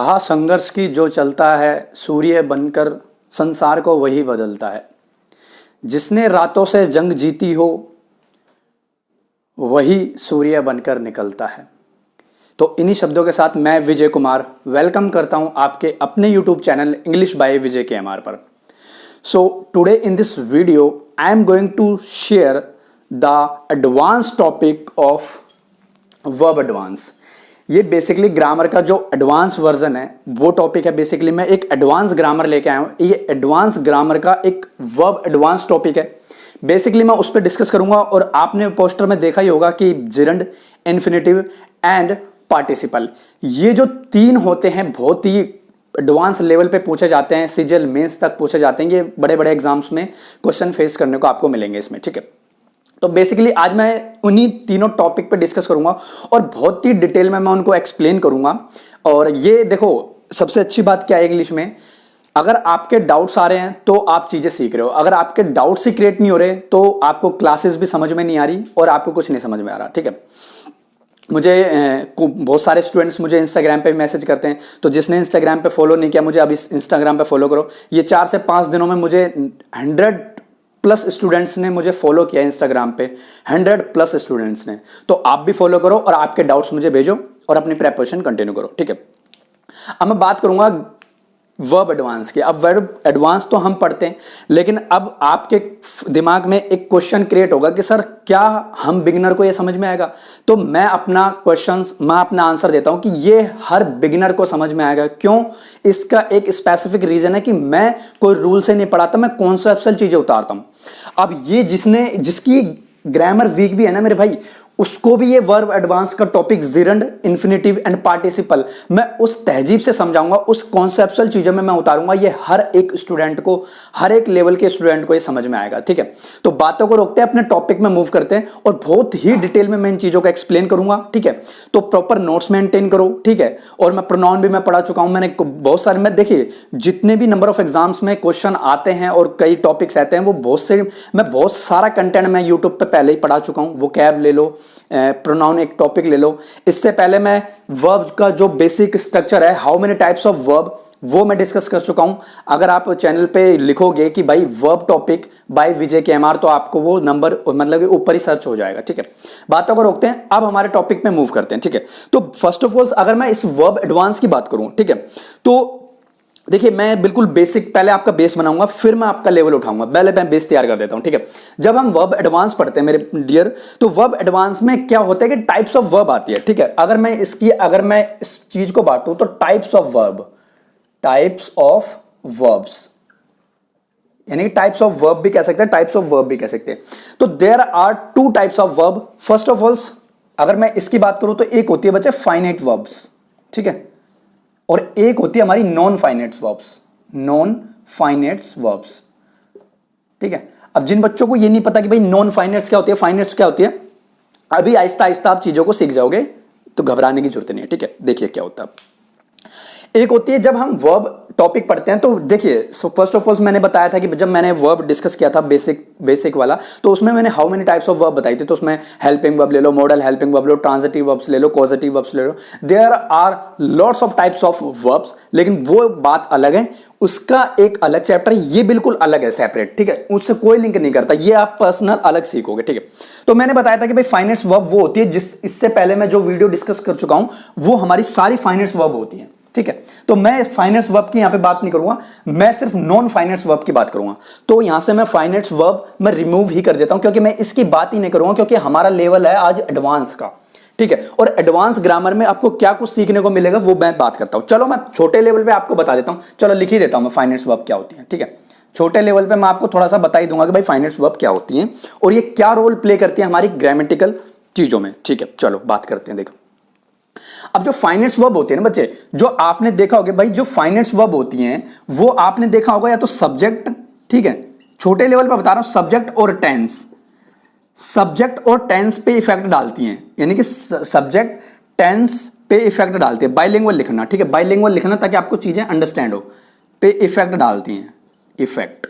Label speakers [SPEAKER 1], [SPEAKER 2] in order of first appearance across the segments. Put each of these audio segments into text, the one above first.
[SPEAKER 1] महासंघर्ष की जो चलता है, सूर्य बनकर संसार को वही बदलता है। जिसने रातों से जंग जीती हो वही सूर्य बनकर निकलता है। तो इन्हीं शब्दों के साथ मैं विजय कुमार वेलकम करता हूं आपके अपने YouTube channel English by Vijay KMR पर। So today in this video I am going to share the advance topic of verb advance. ये बेसिकली ग्रामर का जो एडवांस वर्जन है वो टॉपिक है। बेसिकली मैं एक एडवांस ग्रामर लेके आया हूं। ये एडवांस ग्रामर का एक वर्ब एडवांस टॉपिक है। बेसिकली मैं उस पर डिस्कस करूंगा। और आपने पोस्टर में देखा ही होगा कि जिरंड, इन्फिनेटिव एंड पार्टिसिपल, ये जो तीन होते हैं बहुत ही एडवांस लेवल पे पूछे जाते हैं। सीजीएल मेंस तक पूछे जाते हैं। ये बड़े बड़े एग्जाम्स में क्वेश्चन फेस करने को आपको मिलेंगे इसमें, ठीक है। तो बेसिकली आज मैं उन्हीं तीनों टॉपिक पे डिस्कस करूंगा और बहुत ही डिटेल में मैं उनको एक्सप्लेन करूंगा। और ये देखो, सबसे अच्छी बात क्या है इंग्लिश में, अगर आपके डाउट्स आ रहे हैं तो आप चीजें सीख रहे हो। अगर आपके डाउट्स ही क्रिएट नहीं हो रहे तो आपको क्लासेस भी समझ में नहीं आ रही और आपको कुछ नहीं समझ में आ रहा, ठीक है। मुझे बहुत सारे स्टूडेंट्स मुझे इंस्टाग्राम पे मैसेज करते हैं, तो जिसने इंस्टाग्राम पे फॉलो नहीं किया मुझे अभी इंस्टाग्राम पे फॉलो करो। ये 4 से 5 दिनों में मुझे 100+ स्टूडेंट्स ने मुझे फॉलो किया इंस्टाग्राम पे, 100+ स्टूडेंट्स ने। तो आप भी फॉलो करो और आपके डाउट्स मुझे भेजो और अपनी प्रिपरेशन कंटिन्यू करो, ठीक है। अब मैं बात करूंगा वर्ब एडवांस की। अब वर्ब एडवांस तो हम पढ़ते हैं, लेकिन अब आपके दिमाग में एक क्वेश्चन क्रिएट होगा कि सर क्या हम बिगिनर को ये समझ में आएगा। तो मैं अपना आंसर देता हूं कि ये हर बिगिनर को समझ में आएगा। क्यों? इसका एक स्पेसिफिक रीजन है कि मैं कोई रूल से नहीं पढ़ाता, मैं कॉन्सेप्चुअल चीजें उतारता हूं। अब ये जिसकी ग्रामर वीक भी है ना मेरे भाई, उसको भी ये वर्ब एडवांस का topic gerund, infinitive and participle मैं उस तहजीब से समझाऊंगा, उस कॉन्सेप्चुअल चीजों में मैं उतारूंगा। ये हर एक स्टूडेंट को, हर एक लेवल के स्टूडेंट को ये समझ में आएगा, ठीक है। तो बातों को रोकते हैं, अपने टॉपिक में मूव करते हैं और बहुत ही डिटेल में मैं इन चीजों को एक्सप्लेन करूंगा, ठीक है। तो प्रॉपर नोट्स मेंटेन करो, ठीक है। और मैं प्रोनाउन भी मैं पढ़ा चुका हूं। मैंने बहुत सारे, मैं देखिए जितने भी नंबर ऑफ एग्जाम्स में क्वेश्चन आते हैं और कई टॉपिक्स आते हैं, वो बहुत सारा कंटेंट मैं यूट्यूब पे पहले ही पढ़ा चुका हूं। वो कैब ले लो, प्रोनाउन एक टॉपिक ले लो। इससे पहले मैं वर्ब का जो बेसिक स्ट्रक्चर है, how many types of verb, वो मैं डिस्कस कर चुका हूं। अगर आप चैनल पे लिखोगे कि भाई verb topic by Vijay KMR, तो आपको वो नंबर मतलब ऊपर ही सर्च हो जाएगा, ठीक है। बातों को रोकते हैं, अब हमारे टॉपिक पे मूव करते हैं, ठीक है। तो फर्स्ट ऑफ ऑल अगर मैं इस वर्ब एडवांस की बात करूं, ठीक है, तो देखिए मैं बिल्कुल बेसिक पहले आपका बेस बनाऊंगा, फिर मैं आपका लेवल उठाऊंगा। पहले मैं बेस तैयार कर देता हूं, ठीक है। जब हम वर्ब एडवांस पढ़ते हैं मेरे डियर, तो वर्ब एडवांस में क्या होता है कि टाइप्स ऑफ वर्ब आती है, ठीक है। अगर मैं इस चीज को बांटूं तो टाइप्स ऑफ वर्ब्स, यानी कि टाइप्स ऑफ वर्ब भी कह सकते हैं, टाइप्स ऑफ वर्ब भी कह सकते हैं। तो there are 2 types of verb. First of all अगर मैं इसकी बात करूं तो एक होती है बच्चे फाइनाइट वर्ब्स, ठीक है, और एक होती है हमारी नॉन फाइनाइट्स वर्ब्स, ठीक है। अब जिन बच्चों को ये नहीं पता कि भाई नॉन फाइनाइट्स क्या होती है, फाइनाइट्स क्या होती है, अभी आहिस्ता आहिस्ता आप चीजों को सीख जाओगे, तो घबराने की जरूरत नहीं है, ठीक है। देखिए क्या होता है। एक होती है जब हम वर्ब टॉपिक पढ़ते हैं, तो देखिए फर्स्ट ऑफ ऑल मैंने बताया था कि जब मैंने वर्ब डिस्कस किया था बेसिक वाला, तो उसमें मैंने how many types of verb बताई थी। तो उसमें हेल्पिंग वर्ब ले लो, मॉडल हेल्पिंग वर्ब ले लो, ट्रांजिटिव वर्ब्स ले लो, कॉजेटिव वर्ब्स ले लो। There are lots of types of verbs, लेकिन वो बात अलग है, उसका एक अलग चैप्टर है। ये बिल्कुल अलग है, सेपरेट, ठीक है, उससे कोई लिंक नहीं करता। ये आप पर्सनल अलग सीखोगे, ठीक है। तो मैंने बताया था कि भाई फाइनाइट्स वर्ब वो होती है इससे पहले मैं जो वीडियो डिस्कस कर चुका हूं वो हमारी सारी फाइनाइट्स वर्ब होती है, ठीक है। तो मैं फाइनाइट्स वर्ब की यहां पे बात नहीं करूंगा, मैं सिर्फ नॉन फाइनाइट्स वर्ब की बात करूंगा। तो यहां से मैं फाइनाइट्स वर्ब मैं रिमूव ही कर देता हूं, क्योंकि मैं इसकी बात ही नहीं करूंगा, क्योंकि हमारा लेवल है आज एडवांस का, ठीक है। और एडवांस ग्रामर में आपको क्या कुछ सीखने को मिलेगा वो मैं बात करता हूं। चलो मैं छोटे लेवल पे आपको बता देता हूं, चलो लिख ही देता हूं मैं फाइनाइट्स वर्ब क्या होती है, ठीक है। छोटे लेवल पे मैं आपको थोड़ा सा बता ही दूंगा कि भाई फाइनाइट्स वर्ब क्या होती है और ये क्या रोल प्ले करती है हमारी ग्रामेटिकल चीजों में, ठीक है। चलो बात करते हैं। देखो अब जो फाइनाइट्स वर्ब होती है ना बच्चे, जो आपने देखा होगा भाई, जो फाइनाइट्स वर्ब होती हैं वो आपने देखा होगा या तो सब्जेक्ट, ठीक है, छोटे लेवल पे बता रहा हूं, सब्जेक्ट और टेंस पे इफेक्ट डालती हैं, यानी कि सब्जेक्ट टेंस पे इफेक्ट डालती है। बाइलिंगुअल लिखना, ठीक है, बाइलिंगुअल लिखना ताकि आपको चीजें अंडरस्टैंड हो, पे इफेक्ट डालती हैं, इफेक्ट,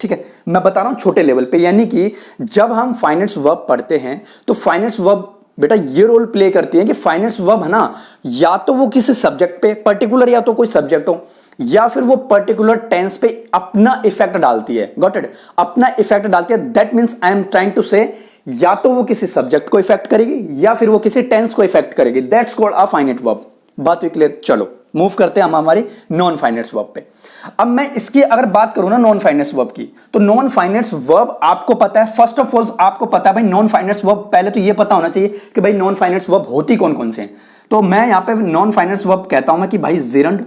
[SPEAKER 1] ठीक है। मैं बता रहा हूं छोटे लेवल पे, यानी कि जब हम फाइनाइट्स वर्ब पढ़ते हैं तो फाइनाइट्स वर्ब बेटा ये रोल प्ले करती है कि फाइनेट्स वर्ब है ना, या तो वो किसी सब्जेक्ट पे पर्टिकुलर, या तो कोई सब्जेक्ट हो, या फिर वो पर्टिकुलर टेंस पे अपना इफेक्ट डालती है। Got it? अपना इफेक्ट डालती है। That means I am trying to say या तो वो किसी सब्जेक्ट को इफेक्ट करेगी या फिर वो किसी टेंस को इफेक्ट करेगी। That's called a finite verb. बात हुई क्लियर? चलो मूव करते हैं हम हमारी नॉन फाइनाइट्स वर्ब पे। अब मैं इसकी अगर बात करूं ना नॉन फाइनाइट्स वर्ब की, तो नॉन फाइनाइट्स वर्ब आपको पता है, फर्स्ट ऑफ ऑल आपको पता है भाई नॉन फाइनाइट्स वर्ब, पहले तो ये पता होना चाहिए कि भाई नॉन फाइनाइट्स वर्ब होती कौन कौन से हैं। तो मैं यहां पे नॉन फाइनाइट्स वर्ब कहता हूं मैं कि भाई जिरंड,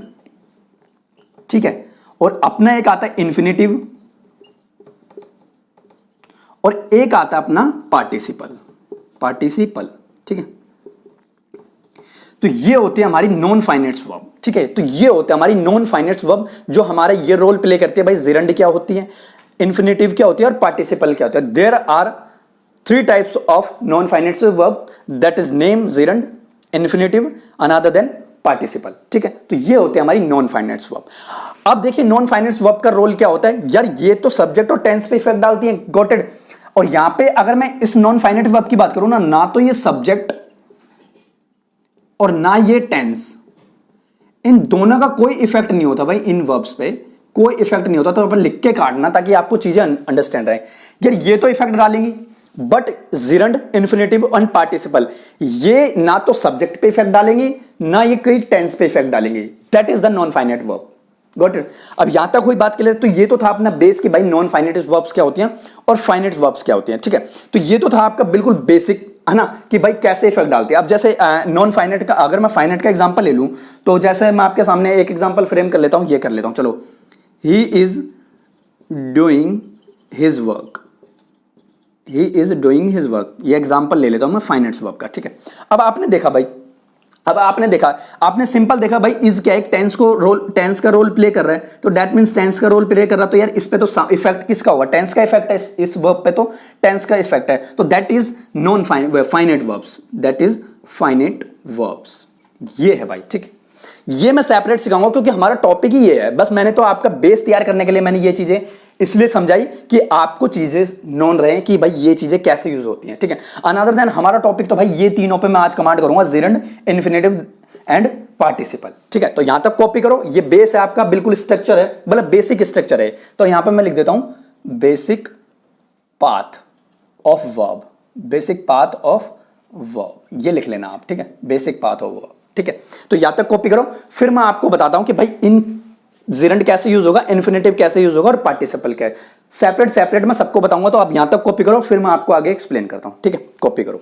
[SPEAKER 1] ठीक है, और अपना एक आता है इन्फिनेटिव, और एक आता है अपना पार्टिसिपल। पार्टिसिपल, ठीक है। तो ये होती है हमारी नॉन फाइनाइट्स वर्ब, ठीक है। तो ये होते हैं हमारी नॉन फाइनाइट्स वर्ब जो हमारा ये रोल प्ले करती है। भाई जिरंड क्या होती है, इन्फिनेटिव क्या होती है, और पार्टिसिपल क्या होता है। There are 3 types of non finites verb, that is name, gerund, infinitive, another then participle, ठीक है। तो ये होते हैं हमारी नॉन फाइनाइट्स वर्ब। अब देखिए नॉन फाइनाइट्स वर्ब का रोल क्या होता है यार, ये तो सब्जेक्ट और टेंस पे इफेक्ट डालती है। Got it? और यहां पे अगर मैं इस नॉन फाइनाइट वर्ब की बात करूं ना तो ये सब्जेक्ट और ना ये टेंस, इन दोनों का कोई इफेक्ट नहीं होता भाई, इन वर्ब्स पे कोई इफेक्ट नहीं होता। तो अपन लिख के काटना ताकि आपको चीजें अंडरस्टैंड रहे। यार ये तो इफेक्ट डालेंगी, बट जिरंड, इन्फिनेटिव और पार्टिसिपल ये ना तो सब्जेक्ट पे इफेक्ट डालेंगी ना ये कोई टेंस पे इफेक्ट डालेंगी। That is the non finite verb. Got it? अब यहां तक हुई बात के लिए, तो ये तो था अपना बेस कि भाई नॉन फाइनाइट वर्ब्स क्या होती हैं और फाइनाइट वर्ब्स क्या होती हैं, ठीक है। तो ये तो था आपका बिल्कुल बेसिक, है ना, कि भाई कैसे इफेक्ट डालती है। अब जैसे नॉन फाइनाइट का, अगर मैं फाइनाइट का एग्जांपल ले लूं, तो जैसे मैं आपके सामने एक एग्जांपल फ्रेम कर लेता हूं, ये कर लेता हूं। चलो, he is doing his work, he is doing his work, ये एग्जांपल ले लेता हूं मैं फाइनाइट्स वर्ब का, ठीक है। अब आपने देखा भाई, अब आपने सिंपल देखा भाई, इज क्या एक टेंस का रोल प्ले कर रहा है, तो दैट मींस टेंस का रोल प्ले कर रहा है। तो यार इस पे तो इफेक्ट किसका होगा, टेंस का इफेक्ट है, इस वर्ब पे तो टेंस का इफेक्ट है। तो that is non finite verbs, that is finite verbs. ये है भाई, ठीक है। ये मैं सेपरेट सिखाऊंगा क्योंकि हमारा टॉपिक ही ये है। बस मैंने तो आपका बेस तैयार करने के लिए मैंने ये चीजें इसलिए समझाई कि आपको चीजें नोन रहे कि भाई ये चीजें कैसे यूज होती हैं, ठीक है। अनदर देन हमारा टॉपिक तो भाई ये तीनों पे मैं आज कमांड करूंगा, जिरंड, इन्फिनेटिव एंड पार्टिसिपल, ठीक है। तो यहां तक कॉपी करो, ये बेस है आपका, बिल्कुल स्ट्रक्चर है, मतलब बेसिक स्ट्रक्चर है। तो यहां पे मैं लिख देता हूं basic path of verb, basic path of verb, ये लिख लेना आप, ठीक है, बेसिक पाथ ऑफ वर्ब, ठीक है। तो यहां तक कॉपी करो, फिर मैं आपको बताता हूं कि भाई इन जिरंड कैसे यूज होगा, इन्फिनेटिव कैसे यूज होगा और पार्टिसिपल क्या है। सेपरेट मैं सबको बताऊंगा। तो आप यहां तक कॉपी करो, फिर मैं आपको आगे एक्सप्लेन करता हूं, ठीक है। कॉपी करो,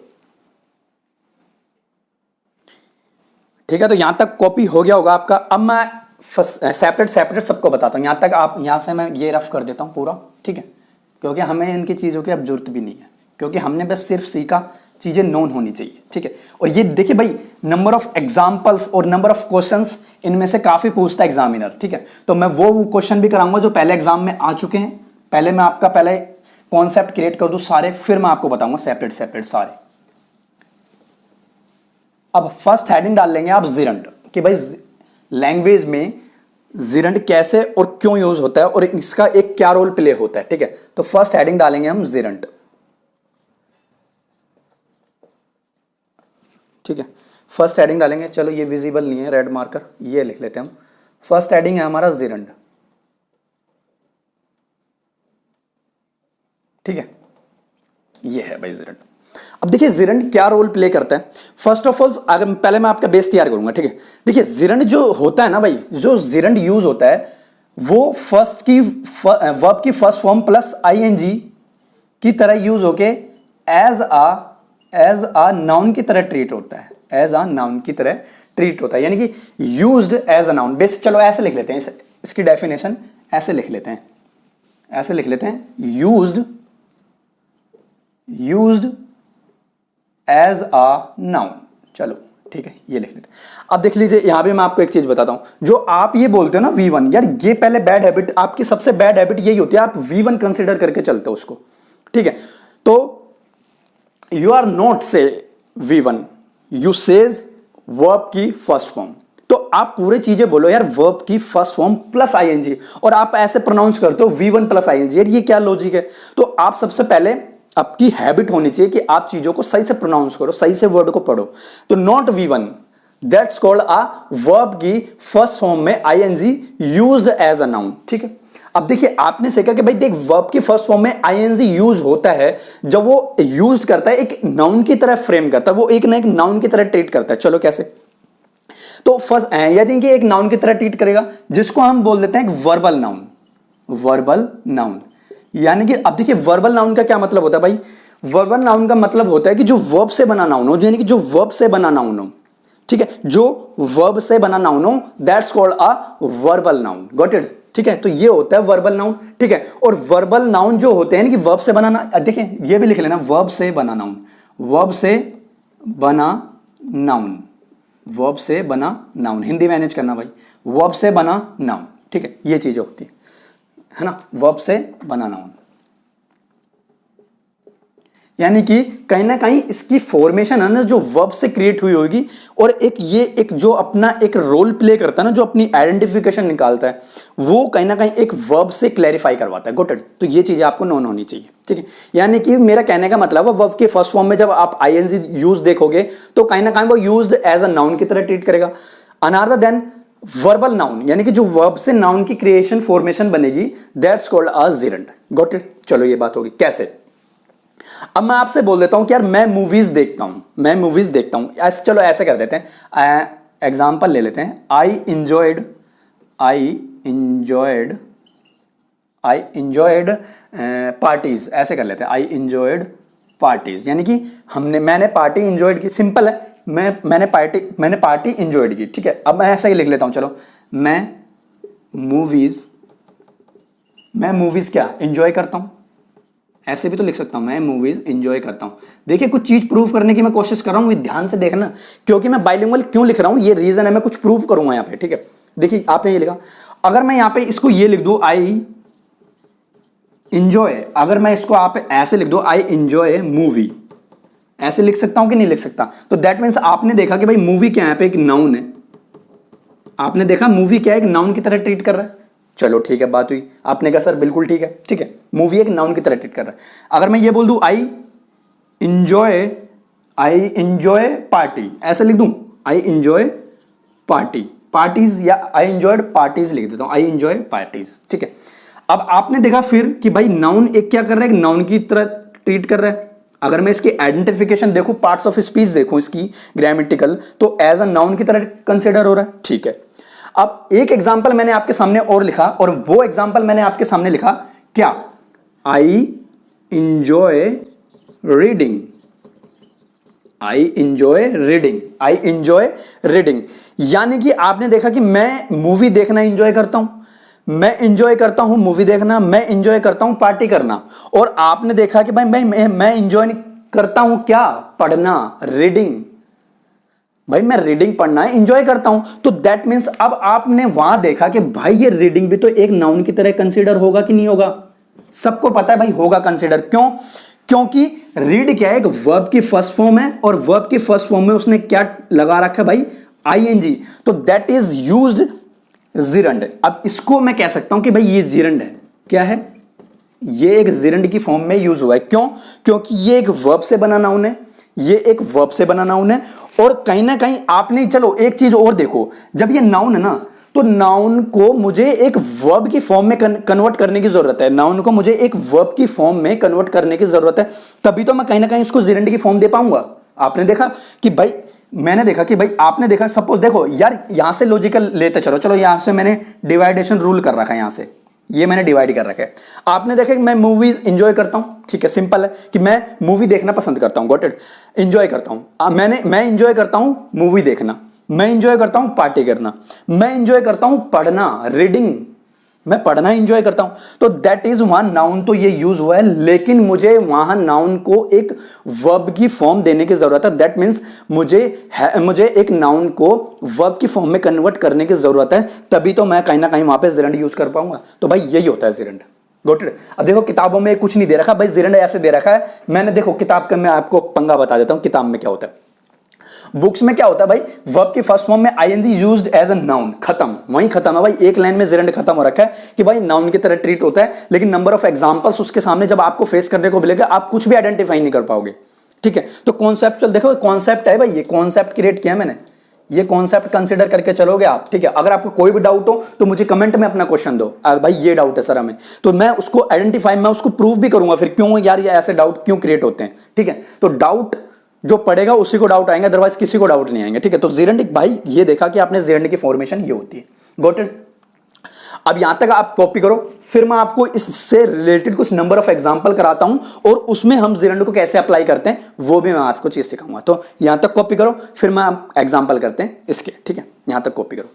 [SPEAKER 1] ठीक है। तो यहां तक कॉपी हो गया होगा आपका। अब मैं सेपरेट सबको बताता हूं। यहां तक आप, यहां से मैं ये रफ कर देता हूं पूरा, ठीक है, क्योंकि हमें इनकी चीजों की अब जरूरत भी नहीं है, क्योंकि हमने बस सिर्फ सीखा, चीजें नोन होनी चाहिए, ठीक है। और ये देखिए भाई, नंबर ऑफ एग्जांपल्स और नंबर ऑफ क्वेश्चंस इनमें से काफी पूछता है एग्जामिनर, ठीक है। तो मैं वो क्वेश्चन भी कराऊंगा जो पहले एग्जाम में आ चुके हैं। पहले मैं आपका पहले कॉन्सेप्ट क्रिएट कर दूं सारे, फिर मैं आपको बताऊंगा सेपरेट सारे। अब फर्स्ट हेडिंग डाल लेंगे आप जिरंड, कि भाई लैंग्वेज में जिरंड कैसे और क्यों यूज होता है और इसका एक क्या रोल प्ले होता है, ठीक है। तो फर्स्ट हेडिंग डालेंगे हम जिरंड, ठीक है। फर्स्ट हेडिंग डालेंगे, चलो ये विजिबल नहीं है रेड मार्कर, ये लिख लेते हैं हम। फर्स्ट हेडिंग है हमारा जिरंड, ठीक है, ये है भाई जिरंड। अब देखिए जिरंड क्या रोल प्ले करता है। फर्स्ट ऑफ ऑल अगर पहले मैं आपका बेस तैयार करूंगा, ठीक है। देखिए जिरंड जो होता है ना भाई, जो जिरंड यूज होता है वो वर्ब की फर्स्ट फॉर्म प्लस आईएनजी की तरह यूज होके एज अ नाउन की तरह ट्रीट होता है, एज अ नाउन की तरह ट्रीट होता है, यानी कि यूज्ड एज अ नाउन। बेस चलो ऐसे लिख लेते हैं, इसकी डेफिनेशन ऐसे लिख लेते हैं, यूज्ड एज अ नाउन। चलो ठीक है, ये लिख लेते हैं। अब देख लीजिए, यहां भी मैं आपको एक चीज बताता हूं, जो आप ये बोलते हो ना V1, यार ये पहले बैड हैबिट, आपकी सबसे बैड हैबिट यही होती है, आप V1 कंसिडर करके चलते हो उसको, ठीक है। तो यू आर नॉट से V1, यू सेज वर्ब की फर्स्ट फॉर्म। तो आप पूरे चीजें बोलो यार वर्ब की फर्स्ट फॉर्म प्लस आईएनजी, और आप ऐसे प्रोनाउंस करते हो V1 प्लस आईएनजी। यार ये क्या लॉजिक है। तो आप सबसे पहले आपकी हैबिट होनी चाहिए कि आप चीजों को सही से प्रोनाउंस करो, सही से वर्ड को पढ़ो। तो not V1 that's called a verb की फर्स्ट फॉर्म में ING used as a noun. ठीक है, अब देखिए आपने सीखा कि भाई देख वर्ब की फर्स्ट फॉर्म में आईएनजी यूज होता है जब वो यूज करता है, एक नाउन की तरह फ्रेम करता है, वो एक ना एक नाउन की तरह ट्रीट करता है। चलो कैसे? तो फर्स्ट यदि कि एक नाउन की तरह ट्रीट करेगा जिसको हम बोल देते हैं एक वर्बल नाउन। वर्बल नाउन यानी कि अब देखिए वर्बल नाउन का क्या मतलब होता है भाई? वर्बल नाउन का मतलब होता है कि जो वर्ब से बना नाउन हो, यानी कि जो वर्ब से बना नाउन हो। ठीक है, जो वर्ब से बना नाउन हो that's called a verbal noun. Got it? ठीक है, तो ये होता है वर्बल नाउन। ठीक है, और वर्बल नाउन जो होते हैं कि वर्ब से बनाना, देखिए ये भी लिख लेना, वर्ब से बना नाउन। वर्ब से बना नाउन, वर्ब से बना नाउन, हिंदी मैनेज करना भाई, वर्ब से बना नाउन। ठीक है, ये चीजें होती है ना, वर्ब से बना नाउन। यानी कि कहीं ना कहीं इसकी फॉर्मेशन है ना जो वर्ब से क्रिएट हुई होगी, और एक ये एक जो अपना एक रोल प्ले करता है ना, जो अपनी आइडेंटिफिकेशन निकालता है, वो कहीं ना कहीं एक वर्ब से क्लैरिफाई करवाता है। गोटेड? तो ये चीजें आपको नोन होनी चाहिए। ठीक है, यानी कि मेरा कहने का मतलब है वर्ब के फर्स्ट फॉर्म में जब आप आईएनजी यूज देखोगे तो कहीं ना कहीं वो यूज्ड एज अ नाउन की तरह ट्रीट करेगा, अनदर देन वर्बल नाउन, यानी कि जो वर्ब से नाउन की क्रिएशन फॉर्मेशन बनेगी that's called a gerund. Got it? चलो ये बात होगी। कैसे? अब मैं आपसे बोल देता हूं कि यार मैं मूवीज देखता हूं, मैं मूवीज देखता हूं ऐसे, चलो ऐसे कर देते हैं, एग्जांपल ले लेते हैं। आई इंजॉयड पार्टीज, ऐसे कर लेते हैं। आई इंजॉयड पार्टीज, यानी कि मैंने पार्टी इंजॉयड की। सिंपल है, मैंने पार्टी इंजॉयड की। ठीक है, अब मैं ऐसा ही लिख लेता हूं, चलो मैं मूवीज क्या इंजॉय करता हूं, ऐसे भी तो लिख सकता हूं, मैं मूवीज एंजॉय करता हूं। देखिए कुछ चीज प्रूव करने की मैं कोशिश कर रहा हूं, ध्यान से देखना, क्योंकि मैं बाइलिंगुअल क्यों लिख रहा हूं, ये रीजन है, मैं कुछ प्रूव करूंगा यहां पे। ठीक है, देखिए आपने ये लिखा, अगर मैं यहां पे इसको ये लिख दूं आई इंजॉय, अगर मैं इसको आप ऐसे लिख दूं आई इंजॉय मूवी, ऐसे लिख सकता हूं कि नहीं लिख सकता? तो दैट मीन्स आपने देखा कि भाई मूवी क्या है, पे एक नाउन है, आपने देखा मूवी क्या है, एक नाउन की तरह ट्रीट कर रहा है। चलो ठीक है, बात हुई, आपने कहा सर बिल्कुल ठीक है। ठीक है, मूवी एक नाउन की तरह ट्रीट कर रहा है। अगर मैं ये बोल दूं आई इंजॉय पार्टी, ऐसे लिख दूं आई इंजॉय पार्टीज, या आई इंजॉयड पार्टीज लिख देता हूं, आई इंजॉय पार्टीज। ठीक है, अब आपने देखा फिर कि भाई नाउन एक क्या कर रहा है, नाउन की तरह ट्रीट कर रहा है। अगर मैं इसकी आइडेंटिफिकेशन देखूं, पार्ट्स ऑफ स्पीच देखूं इसकी ग्रामेटिकल, तो एज अ नाउन की तरह कंसिडर हो रहा है। ठीक है, अब एक एग्जांपल मैंने आपके सामने और लिखा, और वो एग्जांपल मैंने आपके सामने लिखा क्या, I enjoy reading, I enjoy reading, यानी कि आपने देखा कि मैं मूवी देखना इंजॉय करता हूं, मैं इंजॉय करता हूं मूवी देखना, मैं इंजॉय करता हूं पार्टी करना, और आपने देखा कि भाई मैं इंजॉय करता हूं क्या, पढ़ना, रीडिंग। भाई मैं रीडिंग पढ़ना है, इंजॉय करता हूं, तो दैट मींस अब आपने वहां देखा कि भाई ये रीडिंग भी तो एक नाउन की तरह कंसीडर होगा कि नहीं होगा? सबको पता है भाई होगा कंसीडर। क्यों? क्योंकि रीड क्या है, एक वर्ब की फर्स्ट फॉर्म है, और वर्ब की फर्स्ट फॉर्म में उसने क्या लगा रखा है भाई, आईएनजी, तो दैट इज यूज्ड जिरंड। अब इसको मैं कह सकता हूं कि भाई ये जिरंड है। क्या है? ये एक जिरंड की फॉर्म में यूज हुआ है। क्यों? क्योंकि ये एक वर्ब से बना नाउन है, ये एक वर्ब से बना नाउन है, और कहीं ना कहीं आपने, चलो एक चीज और देखो, जब ये नाउन है ना, तो नाउन को मुझे एक वर्ब की फॉर्म में कन्वर्ट करने की जरूरत है, नाउन को मुझे एक वर्ब की फॉर्म में कन्वर्ट करने की जरूरत है, तभी तो मैं कहीं ना कहीं उसको जिरंड की फॉर्म दे पाऊंगा। आपने देखा कि भाई, मैंने देखा कि भाई, आपने देखा, सपोज देखो यार, यहां से लॉजिकल लेते चलो यहां से मैंने डिवाइडेशन रूल कर रखा है, यहां से ये मैंने डिवाइड कर रखा है। आपने देखा कि मैं मूवीज एंजॉय करता हूं, ठीक है, सिंपल है कि मैं मूवी देखना पसंद करता हूं, गॉट इट, एंजॉय करता हूं। मैं एंजॉय करता हूं मूवी देखना, मैं एंजॉय करता हूं पार्टी करना, मैं एंजॉय करता हूं पढ़ना, रीडिंग, मैं पढ़ना एंजॉय करता हूं, तो दैट इज वहां नाउन तो ये यूज हुआ है, लेकिन मुझे वहां नाउन को एक वर्ब की फॉर्म देने की जरूरत है। दैट मींस मुझे एक नाउन को वर्ब की फॉर्म में कन्वर्ट करने की जरूरत है, तभी तो मैं कहीं ना कहीं वहां पे जिरंड यूज कर पाऊंगा। तो भाई यही होता है जिरंड। Got it? अब देखो किताबों में कुछ नहीं दे रखा भाई, जिरंड ऐसे दे रखा है, मैंने देखो किताब का मैं आपको पंगा बता देता हूं, किताब में क्या होता है। बुक्स में क्या होता है भाई, वर्ब की फर्स्ट फॉर्म में ING used as a noun, खत्म, वहीं खत्म है भाई, एक लाइन में जिरंड खत्म हो रखा है कि भाई नाउन की तरह ट्रीट होता है। लेकिन नंबर ऑफ एग्जांपल्स उसके सामने जब आपको फेस करने को मिलेगा, आप कुछ भी आइडेंटिफाई नहीं कर पाओगे। ठीक है, तो कॉन्सेप्चुअल देखो, कॉन्सेप्ट है भाई, ये कॉन्सेप्ट क्रिएट किया मैंने, ये कॉन्सेप्ट कंसीडर करके चलोगे आप। ठीक है, अगर आपको कोई भी डाउट हो तो मुझे कमेंट में अपना क्वेश्चन दो, भाई ये डाउट है सर हमें, तो मैं उसको आइडेंटिफाई, मैं उसको प्रूव भी करूंगा फिर क्यों यार ये ऐसे डाउट क्यों क्रिएट होते हैं। ठीक है, तो डाउट जो पड़ेगा उसी को डाउट आएंगे, अदरवाइज किसी को डाउट नहीं आएंगे। ठीक है, तो जिरंड भाई ये देखा कि आपने जिरंड की फॉर्मेशन ये होती है, गॉट इट। अब यहां तक आप कॉपी करो, फिर मैं आपको इससे रिलेटेड कुछ नंबर ऑफ एग्जांपल कराता हूं और उसमें हम जिरंड को कैसे अप्लाई करते हैं वो भी मैं आपको चीज सिखाऊंगा। तो यहां तक कॉपी करो, फिर मैं एग्जांपल करते हैं इसके। ठीक है, यहां तक कॉपी करो।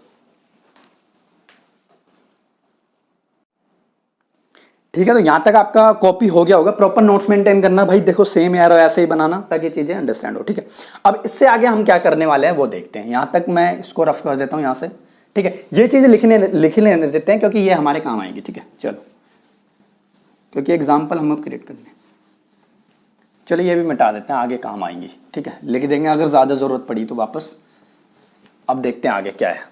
[SPEAKER 1] ठीक है, तो यहां तक आपका कॉपी हो गया होगा। प्रॉपर नोट्स मेंटेन करना भाई, देखो सेम एरो ऐसे ही बनाना ताकि चीजें अंडरस्टैंड हो। ठीक है, अब इससे आगे हम क्या करने वाले हैं वो देखते हैं। यहां तक मैं इसको रफ कर देता हूं यहां से। ठीक है, ये चीजें लिख लेने देते हैं क्योंकि ये हमारे काम आएगी। ठीक है, चलो, क्योंकि एग्जाम्पल हम क्रिएट करने, चलो ये भी मिटा देते हैं, आगे काम आएंगी। ठीक है, लिख देंगे अगर ज्यादा जरूरत पड़ी तो वापस। अब देखते हैं आगे क्या है।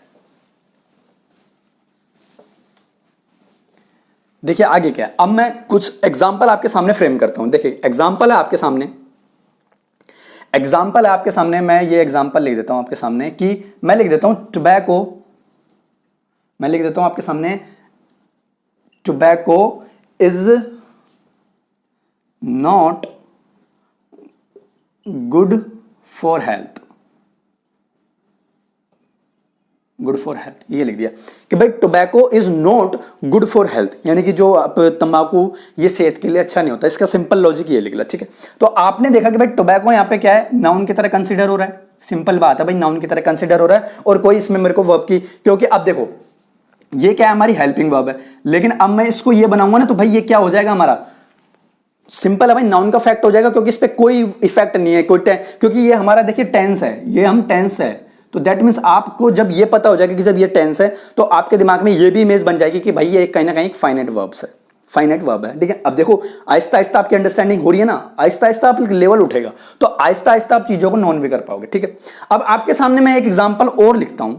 [SPEAKER 1] देखिए आगे क्या है, अब मैं कुछ एग्जाम्पल आपके सामने फ्रेम करता हूं। देखिए एग्जाम्पल है आपके सामने, एग्जाम्पल है आपके सामने, मैं ये एग्जाम्पल लिख देता हूं आपके सामने कि मैं लिख देता हूं टोबैको, मैं लिख देता हूं आपके सामने tobacco is not good for health, good for health, ये लिख दिया कि भाई tobacco is not good for health, यानी कि जो तंबाकू ये सेहत के लिए अच्छा नहीं होता। इसका सिंपल लॉजिक ये लिख लिया। ठीक है, तो आपने देखा कि भाई टोबैको यहां पे क्या है, नाउन की तरह कंसीडर हो रहा है। सिंपल बात है भाई, नाउन की तरह कंसीडर हो रहा है और कोई इसमें मेरे को वर्ब की, क्योंकि अब देखो ये क्या है, हमारी हेल्पिंग वर्ब है, लेकिन अब मैं इसको ये बनाऊंगा ना तो भाई ये क्या हो जाएगा हमारा, सिंपल है भाई, नाउन का फैक्ट हो जाएगा क्योंकि इस पे कोई इफेक्ट नहीं है, कोई क्योंकि ये हमारा देखिए टेंस है, ये हम टेंस है, तो दैट मींस आपको जब ये पता हो जाएगा कि जब ये टेंस है तो आपके दिमाग में ये भी इमेज बन जाएगी कि भाई ये कहीं ना कहीं फाइनाइट वर्ब्स है, फाइनाइट वर्ब है। ठीक है, अब देखो आहिस्ता आहिस्ता आपकी अंडरस्टैंडिंग हो रही है ना, आहिस्ता आहिस्ता आप लेवल उठेगा तो आहिस्ता आहिस्ता आप चीजों को नॉन भी कर पाओगे। ठीक है, अब आपके सामने मैं एक एग्जाम्पल और लिखता हूं,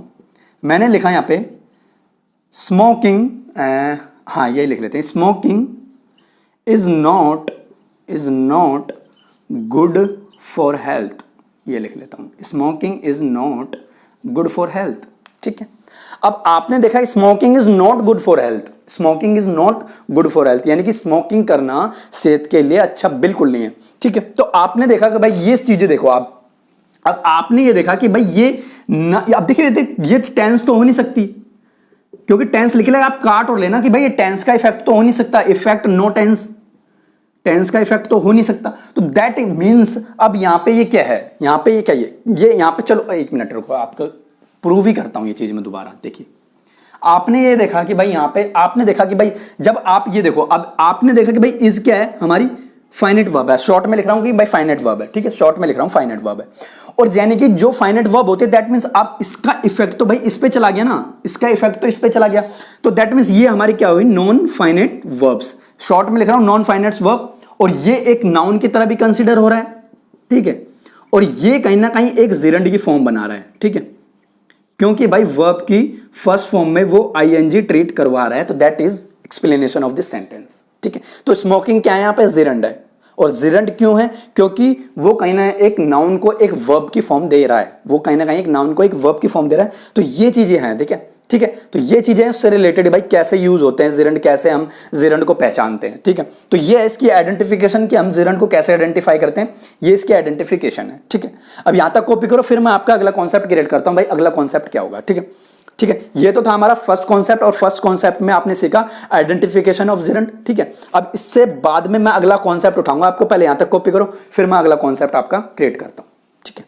[SPEAKER 1] मैंने लिखा यहां पे स्मोकिंग, हाँ ये लिख लेते हैं, smoking is not good for health, ये लिख लेता हूं, smoking is not good for health. ठीक है, अब आपने देखा smoking is not good for health, smoking is not good for health यानी कि स्मोकिंग करना सेहत के लिए अच्छा बिल्कुल नहीं है। ठीक है, तो आपने देखा कि भाई ये चीजें देखो आप, अब आपने ये देखा कि भाई ये अब देखिए ये टेंस तो हो नहीं सकती क्योंकि टेंस लिख लेगा, आप काट और लेना कि भाई ये टेंस का इफेक्ट तो हो नहीं सकता, इफेक्ट नो टेंस, टेंस का इफेक्ट तो हो नहीं सकता, तो दैट मींस अब यहां पे ये क्या है, यहां पे ये क्या है, ये यहां पे, चलो एक मिनट रुको, आपको प्रूव ही करता हूं ये चीज मैं दोबारा। देखिए आपने ये देखा कि भाई यहां पे आपने देखा कि भाई जब आप ये देखो, अब आपने देखा कि भाई इज क्या है, हमारी फाइनाइट वर्ब है, शॉर्ट में लिख रहा हूं कि भाई फाइनाइट वर्ब है। ठीक है, शॉर्ट में लिख रहा हूं फाइनाइट वर्ब है, और यानी कि जो फाइनाइट वर्ब होते हैं दैट मींस आप इसका इफेक्ट तो भाई इस पे चला गया ना, इसका इफेक्ट तो इस पे चला गया, तो दैट मींस ये हमारी क्या हुई, नॉन फाइनाइट वर्ब्स। शॉर्ट में लिख रहा हूं नॉन फाइनाइट वर्ब, और ये एक नाउन की तरह भी कंसीडर हो रहा है। ठीक है, और ये कहीं ना कहीं एक जिरंड की फॉर्म बना रहा है। ठीक है, क्योंकि भाई वर्ब की फर्स्ट फॉर्म में वो आईएनजी ट्रीट करवा रहा है, तो that is explanation of this sentence. ठीक है, तो स्मोकिंग क्या है, यहां पे जिरंड है, और जिरंड क्यों है, क्योंकि वो कहीं ना एक नाउन को एक वर्ब की फॉर्म दे रहा है, वो कहीं ना कहीं एक नाउन को एक वर्ब की फॉर्म दे रहा है। तो ये चीजें हैं, ठीक है, ठीक है, तो ये चीजें उससे रिलेटेड भाई कैसे यूज होते हैं जिरंड, कैसे हम जिरंड को पहचानते हैं। ठीक है, तो ये है इसकी आइडेंटिफिकेशन कि हम जिरंड को कैसे आइडेंटिफाई करते हैं, ये इसकी आइडेंटिफिकेशन है। ठीक है, अब यहां तक कॉपी करो, फिर मैं आपका अगला कॉन्सेप्ट क्रिएट करता हूं, भाई अगला कॉन्सेप्ट क्या होगा। ठीक है, ठीक है, ये तो था हमारा फर्स्ट कॉन्सेप्ट, और फर्स्ट कॉन्सेप्ट में आपने सीखा आइडेंटिफिकेशन ऑफ जिरंड। ठीक है, अब इससे बाद में मैं अगला कॉन्सेप्ट उठाऊंगा, आपको पहले यहां तक कॉपी करो, फिर मैं अगला कॉन्सेप्ट आपका क्रिएट करता हूं। ठीक है,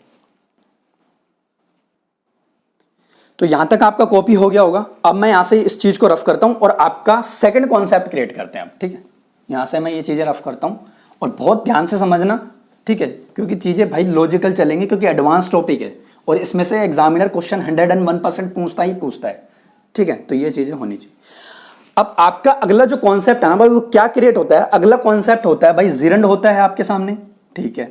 [SPEAKER 1] तो यहां तक आपका कॉपी हो गया होगा। अब मैं यहां से इस चीज को रफ करता हूं और आपका सेकंड कॉन्सेप्ट क्रिएट करते हैं। अब ठीक है, यहां से मैं ये चीजें रफ करता हूं और बहुत ध्यान से समझना। ठीक है, क्योंकि चीजें भाई लॉजिकल चलेंगी, क्योंकि एडवांस टॉपिक है और इसमें से एग्जामिनर क्वेश्चन 101% पूछता ही पूछता है। ठीक है, तो ये चीजें होनी चाहिए। अब आपका अगला जो कॉन्सेप्ट है ना भाई, वो क्या क्रिएट होता है, अगला कॉन्सेप्ट होता है भाई जिरंड होता है आपके सामने। ठीक है,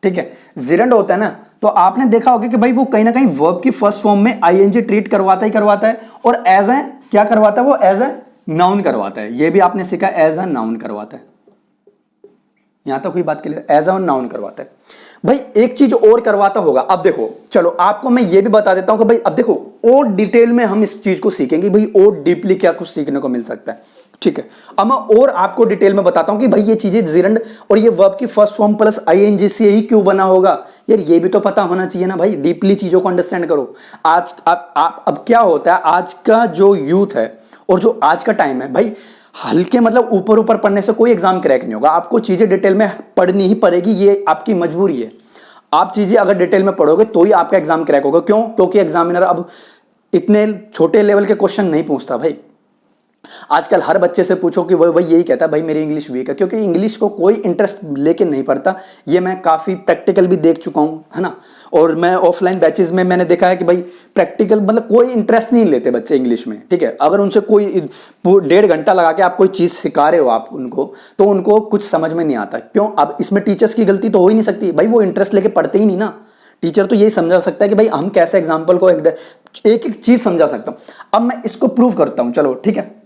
[SPEAKER 1] ठीक है, जिरंड होता है ना, तो आपने देखा होगा कि भाई वो कहीं ना कहीं वर्ब की फर्स्ट फॉर्म में आईएनजी ट्रीट करवाता ही करवाता है, और एज ए क्या करवाता है, वो एज ए नाउन करवाता है। ये भी आपने सीखा, एज ए नाउन करवाता है। यहां तक हुई बात क्लियर, एज ए नाउन करवाता है। भाई एक चीज और करवाता होगा, अब देखो चलो आपको मैं ये भी बता देता हूं कि भाई अब देखो और डिटेल में हम इस चीज को सीखेंगे, भाई और डीपली क्या कुछ सीखने को मिल सकता है, ठीक है। अब मैं और आपको डिटेल में बताता हूं कि भाई ये चीजें जिरंड और ये वर्ब की फर्स्ट फॉर्म प्लस आईएनजी से ही क्यों बना होगा, यार ये भी तो पता होना चाहिए ना भाई, डीपली चीजों को अंडरस्टैंड करो। आज अब क्या होता है, आज का जो यूथ है और जो आज का टाइम है भाई, हल्के मतलब ऊपर ऊपर पढ़ने से कोई एग्जाम क्रैक नहीं होगा, आपको चीजें डिटेल में पढ़नी ही पड़ेगी, ये आपकी मजबूरी है। आप चीजें अगर डिटेल में पढ़ोगे तो ही आपका एग्जाम क्रैक होगा। क्यों? क्योंकि एग्जामिनर अब इतने छोटे लेवल के क्वेश्चन नहीं पूछता भाई। आजकल हर बच्चे से पूछो कि वो भाई यही कहता है भाई मेरी इंग्लिश वीक है, क्योंकि इंग्लिश को कोई इंटरेस्ट लेके नहीं पढ़ता। ये मैं काफ़ी प्रैक्टिकल भी देख चुका हूँ, है ना, और मैं ऑफलाइन बैचेज में मैंने देखा है कि भाई प्रैक्टिकल मतलब कोई इंटरेस्ट नहीं लेते बच्चे इंग्लिश में, ठीक है। अगर उनसे कोई 1.5 घंटा लगा के आप कोई चीज़ सिखा रहे हो आप उनको, तो उनको कुछ समझ में नहीं आता। क्यों? अब इसमें टीचर्स की गलती तो हो ही नहीं सकती भाई, वो इंटरेस्ट लेके पढ़ते ही नहीं ना। टीचर तो यही समझा सकता है कि भाई हम कैसे एग्जाम्पल को एक एक चीज़ समझा सकता हूँ। अब मैं इसको प्रूव करता हूँ, चलो ठीक है।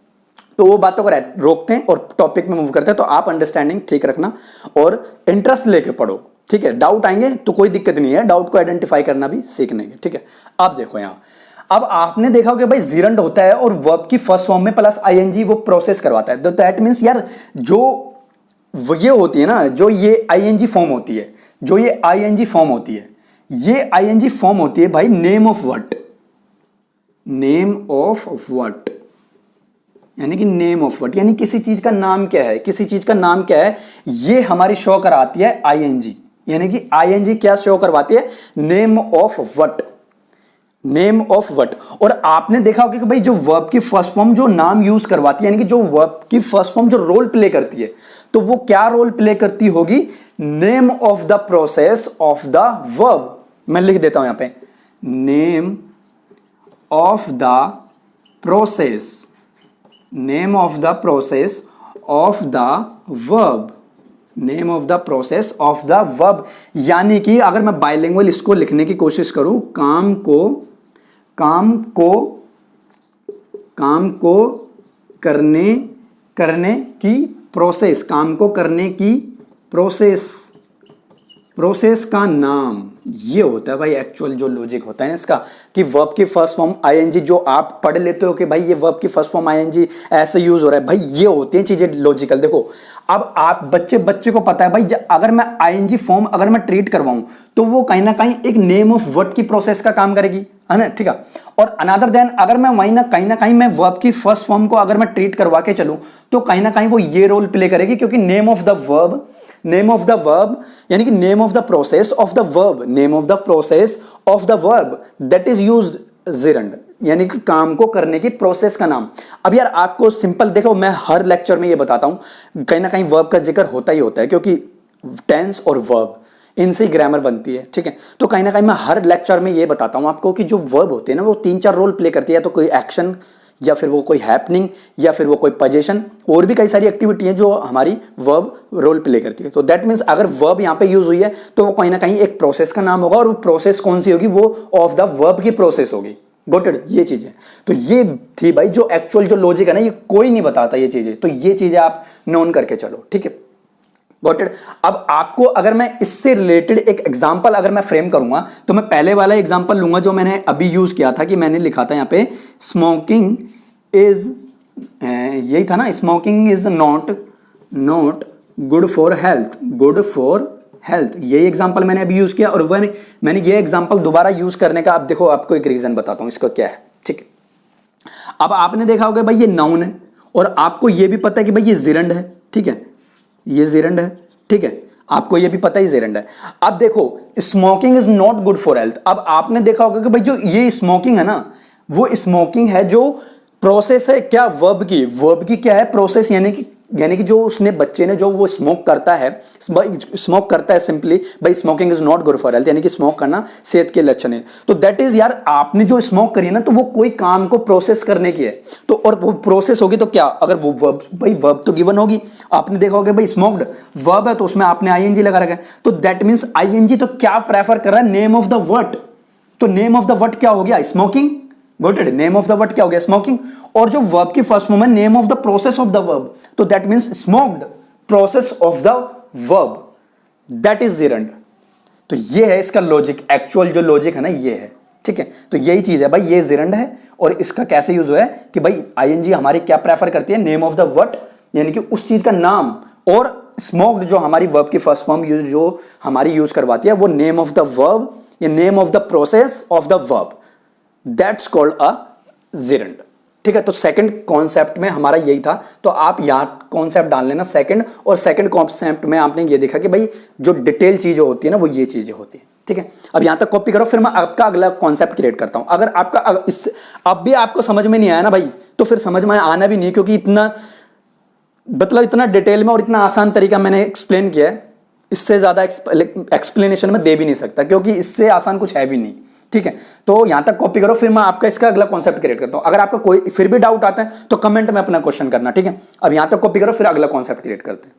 [SPEAKER 1] तो वो बातों को रोकते हैं और टॉपिक में मूव करते हैं। तो आप अंडरस्टैंडिंग ठीक रखना और इंटरेस्ट लेके पढ़ो, ठीक है। डाउट आएंगे तो कोई दिक्कत नहीं है, डाउट को आइडेंटिफाई करना भी सीखने के, ठीक है। अब देखो यहाँ, अब आपने देखा कि भाई जिरंड होता है और वर्ब की फर्स्ट फॉर्म में प्लस आईएनजी वो प्रोसेस करवाता है। तो दैट मींस यार जो ये होती है ना, जो ये आईएनजी फॉर्म होती है, जो ये आईएनजी फॉर्म होती है, ये आईएनजी फॉर्म होती है भाई name of what, name of what, यानी कि नेम ऑफ व्हाट, यानी किसी चीज का नाम क्या है, किसी चीज का नाम क्या है, ये हमारी शो कराती है आईएनजी। यानी कि आईएनजी क्या शो करवाती है, name of what, name of what. और आपने देखा होगा कि भाई जो वर्ब की फर्स्ट फॉर्म जो नाम यूज करवाती है, यानी कि जो वर्ब की फर्स्ट फॉर्म जो रोल प्ले करती है, तो वो क्या रोल प्ले करती होगी, name of the process of the verb. मैं लिख देता हूं यहां पे, name of the process, name of the process of the verb, name of the process of the verb. यानी कि अगर मैं बाइलिंगुअल इसको लिखने की कोशिश करूं, काम को करने की प्रोसेस, काम को करने की प्रोसेस का नाम, ये होता है भाई एक्चुअल जो लॉजिक होता है ना इसका, कि वर्ब की फर्स्ट फॉर्म आईएनजी जो आप पढ़ लेते हो कि भाई ये वर्ब की फर्स्ट फॉर्म आईएनजी ऐसे यूज हो रहा है, भाई ये होती हैं चीजें लॉजिकल। देखो अब आप बच्चे को पता है भाई अगर मैं आईएनजी फॉर्म अगर मैं ट्रीट करवाऊं तो वो कहीं ना कहीं एक नेम ऑफ वर्ड की प्रोसेस का काम करेगी, है ना, ठीक है। और अनदर देन अगर मैं वहीं ना कहीं मैं वर्ब की फर्स्ट फॉर्म को अगर मैं ट्रीट करवा के चलूं तो कहीं ना कहीं वो ये रोल प्ले करेगी, क्योंकि नेम ऑफ द वर्ब यानी कि name of the process of the verb, name of the process of the verb that is used gerund, यानी कि काम को करने की प्रोसेस का नाम। अब यार आपको सिंपल देखो, मैं हर लेक्चर में ये बताता हूं, कहीं ना कहीं वर्ब का जिक्र होता ही होता है, क्योंकि टेंस और वर्ब इनसे ही ग्रामर बनती है, ठीक है। तो कहीं ना कहीं मैं हर लेक्चर में ये बताता हूं आपको कि जो वर्ब होती है ना वो 3-4 रोल प्ले करती है, तो कोई एक्शन या फिर वो कोई हैपनिंग या फिर वो कोई पोजीशन, और भी कई सारी एक्टिविटी है जो हमारी वर्ब रोल प्ले करती है। तो दैट मीन्स अगर वर्ब यहाँ पे यूज हुई है तो वो कहीं ना कहीं एक प्रोसेस का नाम होगा, और वो प्रोसेस कौन सी होगी, वो ऑफ द वर्ब की प्रोसेस होगी। गॉट इट, ये चीजें तो ये थी भाई जो एक्चुअल जो लॉजिक है ना, ये कोई नहीं बताता ये चीजें, तो ये चीजें आप नोन करके चलो, ठीक है। Got it. अब आपको अगर मैं इससे रिलेटेड एक एग्जांपल अगर मैं फ्रेम करूंगा तो मैं पहले वाला एग्जांपल लूंगा जो मैंने अभी यूज किया था, कि मैंने लिखा था यहाँ पे स्मोकिंग इज, यही था ना, smoking is not good for health, good for health, यही एग्जांपल मैंने अभी यूज किया। और मैंने ये एग्जांपल दोबारा यूज करने का, अब देखो आपको एक रीजन बताता हूं इसका क्या है, ठीक है। अब आपने देखा होगा भाई ये नाउन है और आपको ये भी पता है कि भाई ये जिरंड है, ठीक है, ये जिरंड है, ठीक है, आपको ये भी पता ही जिरंड है। अब देखो smoking is not good for health, अब आपने देखा होगा कि भाई जो ये स्मोकिंग है ना, वो स्मोकिंग है जो प्रोसेस है क्या, वर्ब की क्या है, प्रोसेस, यानी कि यानी कि जो उसने बच्चे ने जो वो स्मोक करता है सिंपली भाई smoking is not good for health, यानी कि स्मोक करना सेहत के लक्षण है। तो दैट इज यार आपने जो स्मोक करी है ना तो वो कोई काम को प्रोसेस करने की है, तो और वो प्रोसेस होगी तो क्या, अगर वो वर्ब, भाई वर्ब तो गिवन होगी, आपने देखा होगा भाई स्मोक्ड वर्ब है तो उसमें आपने आईएनजी लगा रखा है, तो दैट मींस आईएनजी तो क्या प्रेफर कर रहा है, नेम ऑफ द वर्ड, तो नेम ऑफ द वर्ड क्या हो गया, smoking, got it, name of the word क्या हो गया, स्मोकिंग, और जो वर्ब की फर्स्ट फॉर्म है name of the process of the verb, तो that means smoked process of the verb, that is gerund. तो ये है इसका लॉजिक, एक्चुअल जो लॉजिक है ना ये है, ठीक है। तो यही चीज है भाई, ये जिरंड है और इसका कैसे यूज हुआ है कि भाई आईएनजी हमारी क्या प्रेफर करती है, नेम ऑफ द वर्ड, यानी कि उस चीज का नाम, और स्मोक्ड जो हमारी वर्ब की फर्स्ट फॉर्म यूज जो हमारी यूज करवाती है वो नेम ऑफ द वर्ब या name of the process of the verb, that's called a gerund, ठीक है। तो सेकंड कॉन्सेप्ट में हमारा यही था, तो आप यहां कॉन्सेप्ट डाल लेना सेकंड, और सेकंड कॉन्सेप्ट में आपने ये देखा कि भाई जो डिटेल चीजें होती है ना वो ये चीजें होती है, ठीक है। अब यहां तक कॉपी करो, फिर मैं आपका अगला कॉन्सेप्ट क्रिएट करता हूं। अगर आपका इस अब भी आपको समझ में नहीं आया ना भाई, तो फिर समझ में आना भी नहीं, क्योंकि इतना मतलब इतना डिटेल में और इतना आसान तरीका मैंने एक्सप्लेन किया है, इससे ज्यादा एक्सप्लेनेशन में दे भी नहीं सकता, क्योंकि इससे आसान कुछ है भी नहीं, ठीक है। तो यहां तक कॉपी करो, फिर मैं आपका इसका अगला कॉन्सेप्ट क्रिएट करता हूं। अगर आपका कोई फिर भी डाउट आता है तो कमेंट में अपना क्वेश्चन करना, ठीक है। अब यहां तक कॉपी करो, फिर अगला कॉन्सेप्ट क्रिएट करते हैं,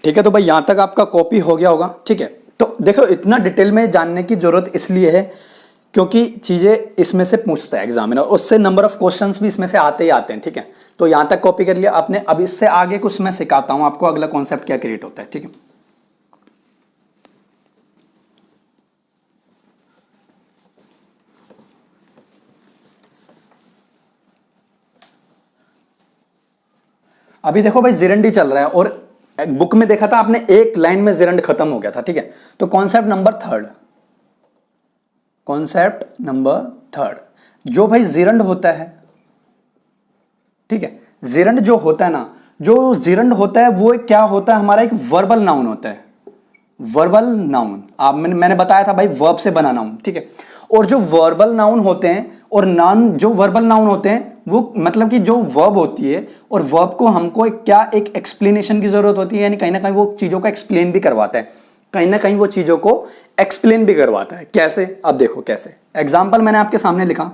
[SPEAKER 1] ठीक है। तो भाई यहां तक आपका कॉपी हो गया होगा, ठीक है। तो देखो इतना डिटेल में जानने की जरूरत इसलिए है क्योंकि चीजें इसमें से पूछता है एग्जामिनर, उससे नंबर ऑफ क्वेश्चंस भी इसमें से आते ही आते हैं, ठीक है। तो यहां तक कॉपी कर लिया आपने। अब इससे आगे कुछ मैं सिखाता हूं आपको अगला कॉन्सेप्ट क्या क्रिएट होता है, ठीक है। अभी देखो भाई जिरंड ही चल रहा है, और बुक में देखा था आपने एक लाइन में जिरंड खत्म हो गया था, ठीक है। तो कॉन्सेप्ट नंबर थर्ड, जो भाई जिरंड होता है, ठीक है, जिरंड जो होता है ना, जो जिरंड होता है वो क्या होता है, हमारा एक वर्बल नाउन होता है, वर्बल नाउन। आप मैंने बताया था भाई वर्ब से बना नाउन, ठीक है। और जो वर्बल नाउन होते हैं और जो वर्बल नाउन होते हैं वो मतलब कि जो वर्ब होती है, और वर्ब को हमको एक एक्सप्लेनेशन की जरूरत होती है, यानी कहीं ना कहीं वो चीजों को एक्सप्लेन भी करवाता है, कहीं ना कहीं वो चीजों को एक्सप्लेन भी करवाता है। कैसे, अब देखो कैसे। एग्जाम्पल मैंने आपके सामने लिखा,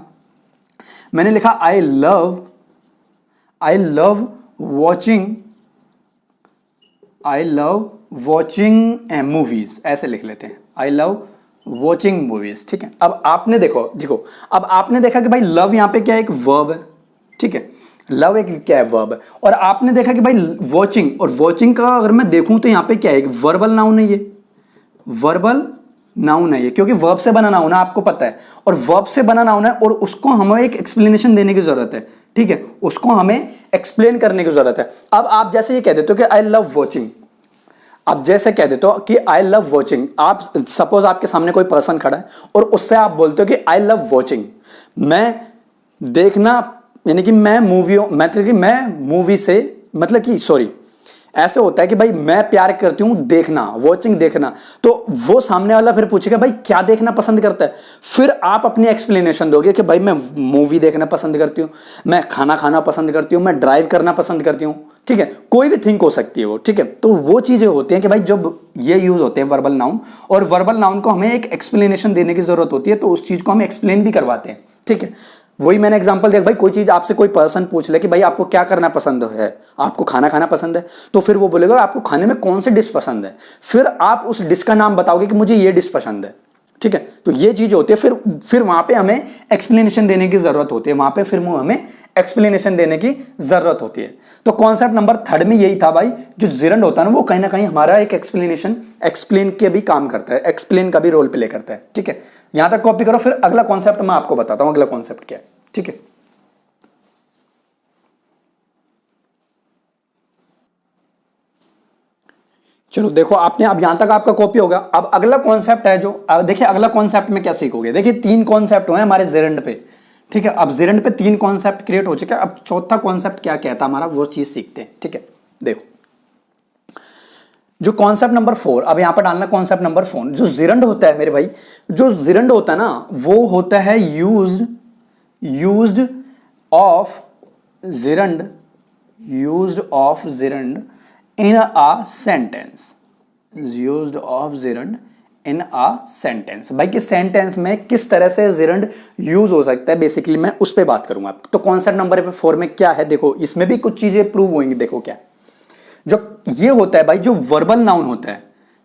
[SPEAKER 1] मैंने लिखा आई लव वॉचिंग मूवीज, ऐसे लिख लेते हैं, आई लव वॉचिंग मूवीज, ठीक है। अब आपने देखो अब आपने देखा कि भाई लव यहां पे क्या है, एक वर्ब है, ठीक है, लव एक क्या है, वर्ब है। और आपने देखा कि भाई वॉचिंग, और वॉचिंग का अगर मैं देखूं तो यहां पे क्या है, एक वर्बल नाउन है, ये वर्बल नाउन है ये, क्योंकि वर्ब से बना नाउन है, आपको पता है, और वर्ब से बना नाउन है, और उसको हमें एक एक्सप्लेनेशन देने की जरूरत है, ठीक है, उसको हमें एक्सप्लेन करने की जरूरत है। अब आप जैसे ये कह देते हो कि आई लव वॉचिंग, आप जैसे कह देते हो कि आई लव वॉचिंग, आप सपोज आपके सामने कोई पर्सन खड़ा है और उससे आप बोलते हो कि आई लव वॉचिंग, मैं देखना, यानी कि मैं मूवी से मतलब कि सॉरी ऐसे होता है कि भाई मैं प्यार करती हूं देखना, वॉचिंग देखना, तो वो सामने वाला फिर पूछेगा भाई क्या देखना पसंद करता है, फिर आप अपनी एक्सप्लेनेशन दोगे कि भाई मैं मूवी देखना पसंद करती हूं, मैं खाना खाना पसंद करती हूं, मैं ड्राइव करना पसंद करती हूं, ठीक है, कोई भी थिंक हो सकती है वो, ठीक है। तो वो चीजें होती हैं कि भाई जब ये यूज होते हैं वर्बल नाउन, और वर्बल नाउन को हमें एक एक्सप्लेनेशन देने की जरूरत होती है, तो उस चीज को हम एक्सप्लेन भी करवाते हैं, ठीक है। वही मैंने एग्जांपल दिया, भाई कोई चीज आपसे कोई पर्सन पूछ ले कि भाई आपको क्या करना पसंद है, आपको खाना खाना पसंद है, तो फिर वो बोलेगा आपको खाने में कौन सी डिश पसंद है, फिर आप उस डिश का नाम बताओगे कि मुझे ये डिश पसंद है, ठीक है। तो ये चीज होती है, फिर वहां पे हमें एक्सप्लेनेशन देने की जरूरत होती है, वहां पे फिर हमें एक्सप्लेनेशन देने की जरूरत होती है। तो कॉन्सेप्ट नंबर थर्ड में यही था भाई, जो जिरंड होता है ना वो कहीं ना कहीं हमारा एक एक्सप्लेन के भी काम करता है, एक्सप्लेन का भी रोल प्ले करता है, ठीक है। यहां तक कॉपी करो, फिर अगला कॉन्सेप्ट मैं आपको बताता हूं, अगला कॉन्सेप्ट क्या है, ठीक है। चलो देखो आपने, अब यहां तक आपका कॉपी होगा। अब अगला कॉन्सेप्ट है जो, देखिए अगला कॉन्सेप्ट में क्या सीखोगे, देखिए 3 कॉन्सेप्ट हुए हमारे जिरंड पे, ठीक है। अब जिरंड पे 3 कॉन्सेप्ट क्रिएट हो चुके हैं, अब चौथा कॉन्सेप्ट क्या कहता है हमारा, वो चीज सीखते हैं, ठीक है। देखो जो कॉन्सेप्ट नंबर 4, अब यहां पर डालना कॉन्सेप्ट नंबर 4, जो जिरंड होता है मेरे भाई, जो जिरंड होता है ना वो होता है used of gerund used of gerund in a sentence, used of gerund in a sentence. भाई कि सेंटेंस में किस तरह से जिरंड यूज हो सकता है, बेसिकली मैं उस पे बात करूंगा। तो कॉन्सेप्ट नंबर 4 में क्या है, देखो इसमें भी कुछ चीजें प्रूव होंगी। देखो क्या जो ये होता है भाई, जो वर्बल नाउन होता है,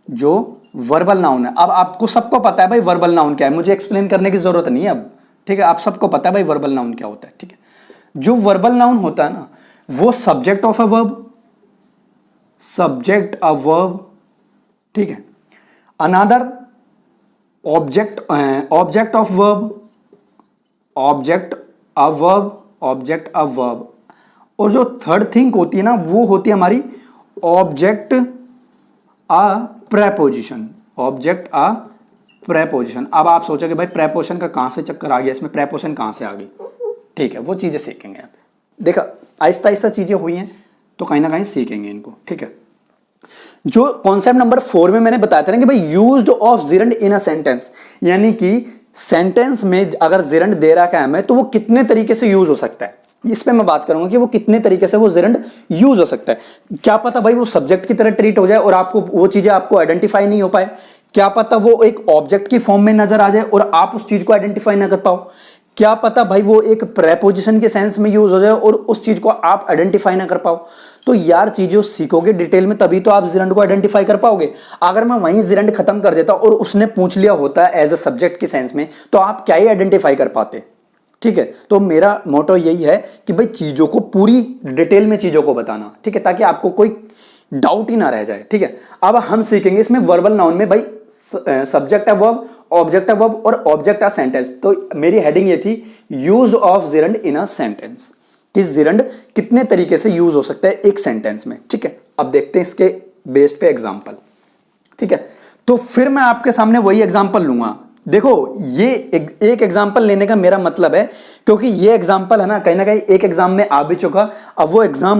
[SPEAKER 1] जो वर्बल नाउन है। अब आपको सबको पता है भाई वर्बल नाउन क्या है, मुझे एक्सप्लेन करने की जरूरत नहीं है अब, ठीक है। आप सबको पता है भाई वर्बल नाउन क्या होता है, ठीक है। जो वर्बल नाउन होता है ना, वो subject of a verb, subject a verb, ठीक है। Another object, object of verb, object a verb, object a verb. और जो थर्ड थिंग होती है ना, वो होती है हमारी object a preposition, object a preposition. अब आप सोचोगे भाई प्रेपोजिशन का कहां से चक्कर आ गया, इसमें प्रेपोजिशन कहां से आ गई, ठीक है, वो चीजें सीखेंगे आप। देखा आहिस्ता आहिस्ता चीजें हुई हैं तो कहीं ना कहीं सीखेंगे इनको, ठीक है। जो कॉन्सेप्ट नंबर 4 में मैंने बताया था ना कि भाई used of gerund in a sentence, यानी कि सेंटेंस में अगर जिरंड दे रखा है हमें तो वो कितने तरीके से यूज हो सकता है, इस पे मैं बात करूंगा कि वो कितने तरीके से वो जिरंड यूज हो सकता है। क्या पता भाई वो सब्जेक्ट की तरह ट्रीट हो जाए और आपको वो चीजें आपको आइडेंटिफाई नहीं हो पाए, क्या पता वो एक ऑब्जेक्ट की फॉर्म में नजर आ जाए और आप उस चीज को आइडेंटिफाई ना कर पाओ, क्या पता भाई वो एक प्रेपोजिशन के सेंस में यूज हो जाए और उस चीज को आप आइडेंटिफाई ना कर पाओ। तो यार चीजें सीखोगे डिटेल में तभी तो आप जिरंड को आइडेंटिफाई कर पाओगे। अगर मैं वहीं जिरंड खत्म कर देता और उसने पूछ लिया होता एज अ सब्जेक्ट के सेंस में, तो आप क्या ही आइडेंटिफाई कर पाते, ठीक है। तो मेरा मोटो यही है कि भाई चीजों को पूरी डिटेल में चीजों को बताना, ठीक है, ताकि आपको कोई डाउट ही ना रह जाए, ठीक है। अब हम सीखेंगे इसमें वर्बल नाउन में भाई subject of verb, object of verb और ऑब्जेक्ट ऑफ सेंटेंस। तो मेरी हेडिंग ये थी use of gerund in a sentence, कि जिरंड कितने तरीके से यूज हो सकता है एक सेंटेंस में, ठीक है। अब देखते हैं इसके बेस्ड पे एग्जांपल, ठीक है। तो फिर मैं आपके सामने वही एग्जांपल लूंगा। देखो ये एक एग्जांपल लेने का मेरा मतलब है, क्योंकि ये एग्जांपल है ना कहीं एक एग्जाम में आ भी चुका। अब वो एग्जाम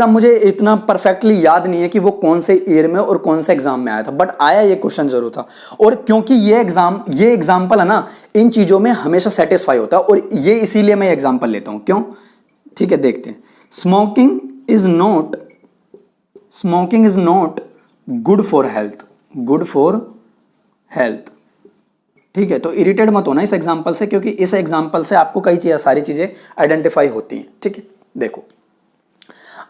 [SPEAKER 1] मुझे इतना परफेक्टली याद नहीं है कि वो कौन से ईयर में और कौन से एग्जाम में आया था, बट आया ये क्वेश्चन जरूर था। और क्योंकि ये एग्जाम्पल है ना, इन चीजों में हमेशा सेटिस्फाई होता है, और ये इसीलिए मैं एग्जाम्पल लेता हूं। क्यों, ठीक है, देखते हैं। Smoking is not good for health, good for health, ठीक है। तो इरिटेट मत होना इस एग्जाम्पल से, क्योंकि इस एग्जाम्पल से आपको सारी चीजें आइडेंटिफाई होती हैं, ठीक है। देखो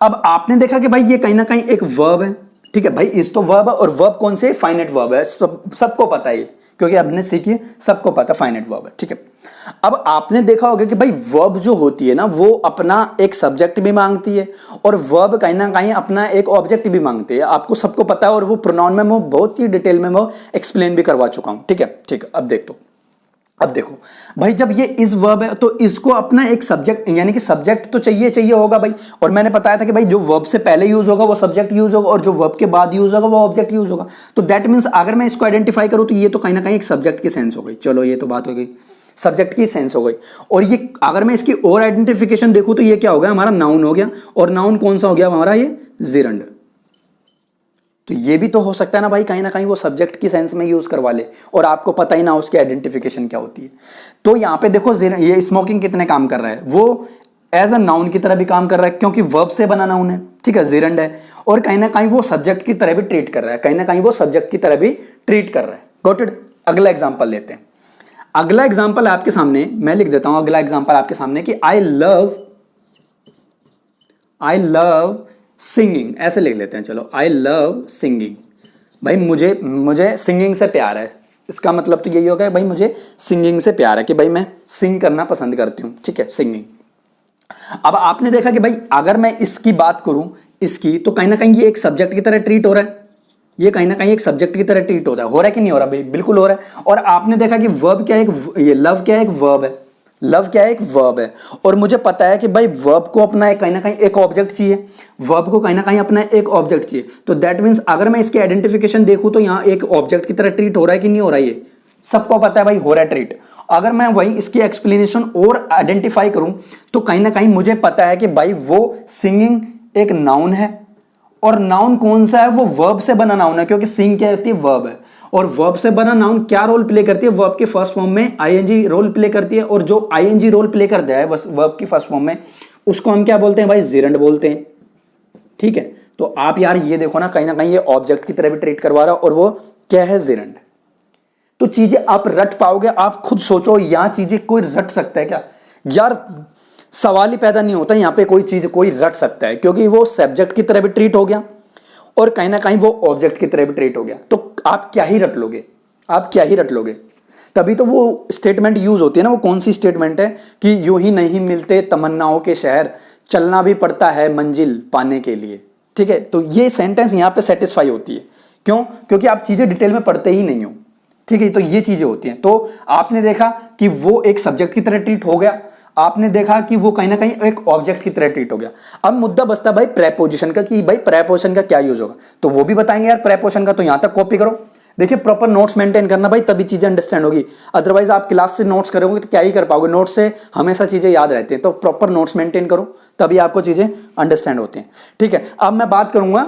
[SPEAKER 1] अब आपने देखा कि भाई ये कहीं ना कहीं एक वर्ब है, ठीक है भाई, इस तो वर्ब है, और वर्ब कौन से, फाइनाइट वर्ब है, सबको पता है, क्योंकि आपने सीखी, सबको पता फाइनाइट वर्ब है, ठीक है। अब आपने देखा होगा कि भाई वर्ब जो होती है ना, वो अपना एक सब्जेक्ट भी मांगती है और वर्ब कहीं ना कहीं अपना एक ऑब्जेक्ट भी मांगती है, आपको सबको पता है। और वो प्रोनाउन में मैं बहुत ही डिटेल में मैं एक्सप्लेन भी करवा चुका हूं, ठीक है, ठीक है। अब देखो भाई, जब ये इस वर्ब है तो इसको अपना एक सब्जेक्ट, यानी कि सब्जेक्ट तो चाहिए होगा भाई। और मैंने बताया था कि भाई जो वर्ब से पहले यूज होगा वो सब्जेक्ट यूज होगा, और जो वर्ब के बाद यूज होगा वो ऑब्जेक्ट यूज होगा। तो दैट मींस अगर मैं इसको आइडेंटिफाई करूं तो ये तो कहीं ना कहीं एक सब्जेक्ट की सेंस हो गई। चलो ये तो बात हो गई, सब्जेक्ट की सेंस हो गई। और ये अगर मैं इसकी और आइडेंटिफिकेशन देखूं तो ये क्या हो गया, हमारा नाउन हो गया। और नाउन कौन सा हो गया हमारा, ये जिरंड। तो ये भी तो हो सकता है ना भाई, कहीं ना कहीं वो सब्जेक्ट की सेंस में यूज करवा ले और आपको पता ही ना उसकी आइडेंटिफिकेशन क्या होती है। तो यहां पे देखो ये स्मोकिंग कितने काम कर रहा है, वो एज अ नाउन की तरह भी काम कर रहा है, क्योंकि वर्ब से बना नाउन है, ठीक है, जिरंड है। और कहीं ना कहीं वो सब्जेक्ट की तरह भी ट्रीट कर रहा है, कहीं ना कहीं वो सब्जेक्ट की तरह भी ट्रीट कर रहा है। Got it. अगला एग्जाम्पल लेते हैं। अगला एग्जाम्पल आपके सामने मैं लिख देता हूं, अगला एग्जाम्पल आपके सामने कि आई लव सिंगिंग, ऐसे लिख लेते हैं। चलो, आई लव सिंगिंग, भाई मुझे सिंगिंग से प्यार है। इसका मतलब तो यही होगा भाई मुझे सिंगिंग से प्यार है, कि भाई मैं सिंग करना पसंद करती हूं, ठीक है, सिंगिंग। अब आपने देखा कि भाई अगर मैं इसकी बात करूं, इसकी, तो कहीं ना कहीं ये एक सब्जेक्ट की तरह ट्रीट हो रहा है, ये कहीं ना कहीं एक सब्जेक्ट की तरह ट्रीट हो रहा है कि नहीं हो रहा भाई, बिल्कुल हो रहा है। और आपने देखा कि वर्ब क्या है, ये लव क्या है, एक वर्ब है, लव क्या है, एक वर्ब है। और मुझे पता है कि भाई वर्ब को अपना एक कहीं ना कहीं एक ऑब्जेक्ट चाहिए, वर्ब को कहीं ना कहीं अपना एक ऑब्जेक्ट चाहिए। तो दैट मींस अगर मैं इसकी आइडेंटिफिकेशन देखूं तो यहां एक ऑब्जेक्ट की तरह ट्रीट हो रहा है कि नहीं हो रहा है, ये सबको पता है भाई, हो रहा है ट्रीट। अगर मैं वही इसकी एक्सप्लेनेशन और आइडेंटिफाई करूं तो कहीं ना कहीं मुझे पता है कि भाई वो सिंगिंग एक नाउन है और नाउन कौन सा है, वो वर्ब से बना नाउन है, क्योंकि सिंग क्या होती है, वर्ब है, और वर्ब से बना नाउन क्या रोल प्ले करती है, वर्ब के फर्स्ट फॉर्म में आईएनजी रोल प्ले करती है, और जो आईएनजी रोल प्ले करता है वर्ब की फर्स्ट फॉर्म में, उसको हम क्या बोलते हैं भाई, जिरंड बोलते हैं। ठीक है, तो आप यार ये देखो ना कहीं ये ऑब्जेक्ट की तरह भी ट्रीट करवा रहा है, और वो क्या है, जिरंड। तो चीजें आप रट पाओगे, आप खुद सोचो, यहां चीजें कोई रट सकता है क्या यार, सवाल ही पैदा नहीं होता यहां पे कोई चीज कोई रट सकता है, क्योंकि वो सब्जेक्ट की तरह भी ट्रीट हो गया और कहीं ना कहीं वो ऑब्जेक्ट की तरह भी ट्रीट हो गया। तो आप क्या ही रट लोगे, आप क्या ही रट लोगे। तभी तो वो स्टेटमेंट यूज होती है ना, वो कौन सी स्टेटमेंट है कि यूं ही नहीं मिलते तमन्नाओं के शहर, चलना भी पड़ता है मंजिल पाने के लिए। ठीक है, तो ये सेंटेंस यहां पे सेटिस्फाई होती है। क्यों? क्योंकि आप चीजें डिटेल में पढ़ते ही नहीं हो। ठीक है, तो ये चीजें होती हैं। तो आपने देखा कि वो एक सब्जेक्ट की तरह ट्रीट हो गया, आपने देखा कि वो कहीं ना कहीं एक ऑब्जेक्ट की तरह ट्रीट हो गया। अब मुद्दा बचता भाई प्रेपोजिशन का, कि भाई प्रेपोजिशन का क्या यूज होगा, तो वो भी बताएंगे यार प्रेपोजिशन का। तो यहां तक कॉपी करो, देखिए प्रॉपर नोट्स मेंटेन करना भाई, तभी चीजें अंडरस्टैंड होगी। अदरवाइज आप क्लास से नोट्स करोगे तो क्या ही कर पाओगे, नोट्स से हमेशा चीजें याद रहती हैं। तो प्रॉपर नोट्स मेंटेन करो, तभी आपको चीजें अंडरस्टैंड होती हैं। ठीक है, अब मैं बात करूंगा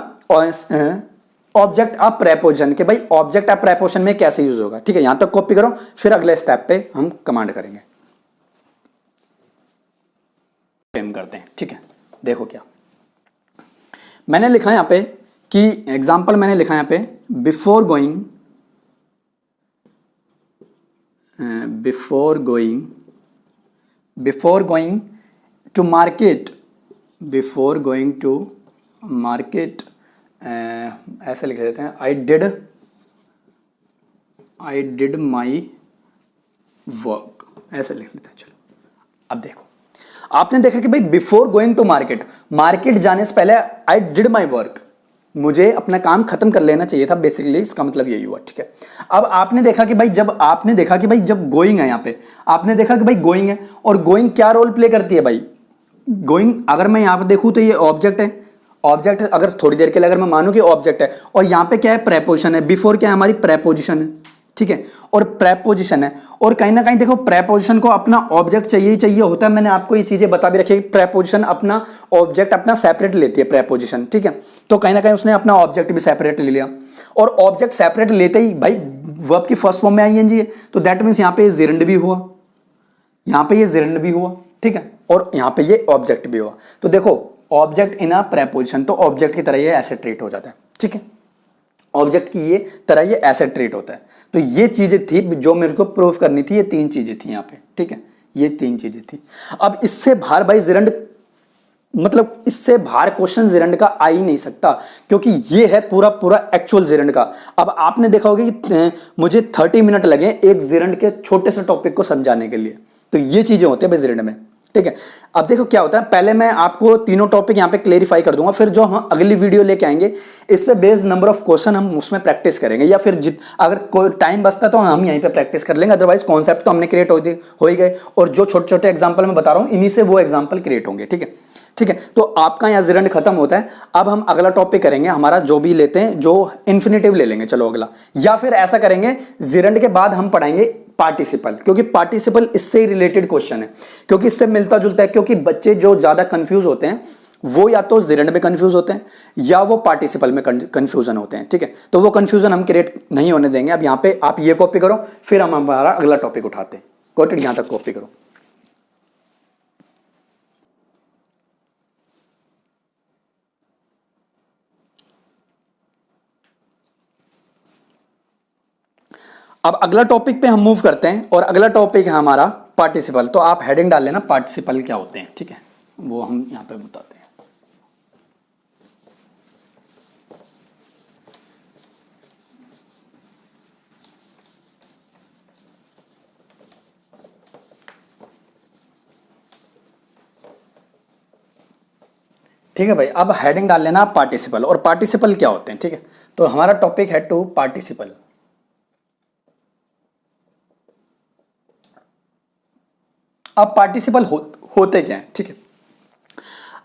[SPEAKER 1] ऑब्जेक्ट ऑफ प्रेपोजिशन के, भाई ऑब्जेक्ट ऑफ प्रेपोजिशन में कैसे यूज होगा। ठीक है, यहां तक कॉपी करो, फिर अगले स्टेप पे हम कमांड करेंगे, फ्रेम करते हैं। ठीक है, देखो क्या मैंने लिखा यहां पे कि एग्जांपल मैंने लिखा यहां पे, before going to market, before going to market, ऐसे लिख देते हैं, आई डिड माई वर्क, ऐसे लिख लेते हैं। चलो अब देखो, आपने देखा कि भाई before going to market, market जाने से पहले आई डिड माई वर्क, मुझे अपना काम खत्म कर लेना चाहिए था, बेसिकली इसका मतलब यही हुआ। ठीक है, अब आपने देखा कि भाई जब गोइंग है, यहां पे आपने देखा कि भाई गोइंग है, और गोइंग क्या रोल प्ले करती है भाई, गोइंग अगर मैं यहां पर देखूं तो ये ऑब्जेक्ट है, ऑब्जेक्ट अगर थोड़ी देर के लिए अगर मैं मानूं कि ऑब्जेक्ट है, और यहां पे क्या है, प्रेपोजिशन है, बिफोर क्या है, हमारी प्रेपोजिशन है। ठीक है, और प्रेपोजिशन है, और कहीं ना कहीं देखो प्रेपोजिशन को अपना ऑब्जेक्ट चाहिए ही चाहिए होता है। मैंने आपको ये चीजें बता भी रखी है, प्रेपोजिशन अपना ऑब्जेक्ट अपना सेपरेट लेती है प्रेपोजिशन। ठीक है, तो कहीं ना कहीं उसने अपना ऑब्जेक्ट भी सेपरेट ले लिया, और ऑब्जेक्ट सेपरेट लेते ही भाई वर्ब की फर्स्ट फॉर्म में आईएनजी है, तो दैट मीन्स यहां पे जिरंड भी हुआ, यहां पे ये जिरंड भी हुआ। ठीक है, और यहां पे ये ऑब्जेक्ट भी हुआ। तो देखो ऑब्जेक्ट इन अ प्रेपोजिशन, तो ऑब्जेक्ट की तरह ये ऐसे ट्रीट हो जाता है। ठीक है, ऑब्जेक्ट की ये तरह ये ऐसे ट्रीट होता है। तो ये चीजें थी जो मेरे को प्रूफ करनी थी, ये तीन चीजें थी यहाँ पे। ठीक है, ये तीन चीजें थी। अब इससे बाहर भाई जिरंड, मतलब इससे बाहर क्वेश्चन जिरंड का आ ही नहीं सकता, क्योंकि ये है पूरा पूरा एक्चुअल जिरंड का। अब आपने देखा होगा कि मुझे 30 मिनट लगे एक जिरंड के छोटे से टॉपिक को समझाने के लिए। तो ये चीजें होती है भाई जिरंड में। ठीक है, अब देखो क्या होता है, पहले मैं आपको तीनों टॉपिक यहां पे क्लेरिफाई कर दूंगा, फिर जो हम अगली वीडियो लेके आएंगे इस पे बेस्ड नंबर ऑफ क्वेश्चन हम उसमें प्रैक्टिस करेंगे, या फिर अगर कोई टाइम बचता तो हम यहीं पे प्रैक्टिस कर लेंगे। अदरवाइज कॉन्सेप्ट तो हमने क्रिएट हो ही गए, और जो छोटे छोटे एग्जाम्पल मैं बता रहा हूं इन्हीं से वो एग्जाम्पल क्रिएट होंगे। ठीक है, ठीक है, तो आपका यहाँ जिरंड खत्म होता है। अब हम अगला टॉपिक करेंगे हमारा, जो भी लेते हैं, जो इन्फिनेटिव ले लेंगे चलो अगला, या फिर ऐसा करेंगे जिरंड के बाद हम पढ़ाएंगे पार्टिसिपल, क्योंकि पार्टिसिपल इससे ही रिलेटेड क्वेश्चन है, क्योंकि इससे मिलता जुलता है। क्योंकि बच्चे जो ज्यादा कंफ्यूज होते हैं वो या तो जिरंड में कंफ्यूज होते हैं या वो पार्टिसिपल में कंफ्यूजन होते हैं। ठीक है, तो वो कंफ्यूजन हम क्रिएट नहीं होने देंगे। अब यहाँ पे आप ये कॉपी करो, फिर हम हमारा अगला टॉपिक उठाते हैं। गॉट इट, यहां तक कॉपी करो। अब अगला टॉपिक पे हम मूव करते हैं, और अगला टॉपिक है हमारा पार्टिसिपल। तो आप हेडिंग डाल लेना पार्टिसिपल क्या होते हैं। ठीक है, वो हम यहां पे बताते हैं। ठीक है भाई, अब हेडिंग डाल लेना पार्टिसिपल, और पार्टिसिपल क्या होते हैं। ठीक है, तो हमारा टॉपिक है टू पार्टिसिपल। अब पार्टिसिपल होते क्या है। ठीक है,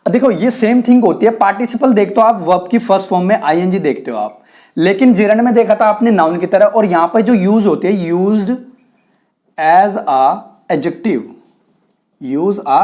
[SPEAKER 1] देखो ये सेम थिंग होती है। पार्टिसिपल देखते हो आप वर्ब की फर्स्ट फॉर्म में आईएनजी देखते हो आप, लेकिन जिरंड में देखा था आपने नाउन की तरह, और यहां पर जो यूज होती है used as a adjective, use a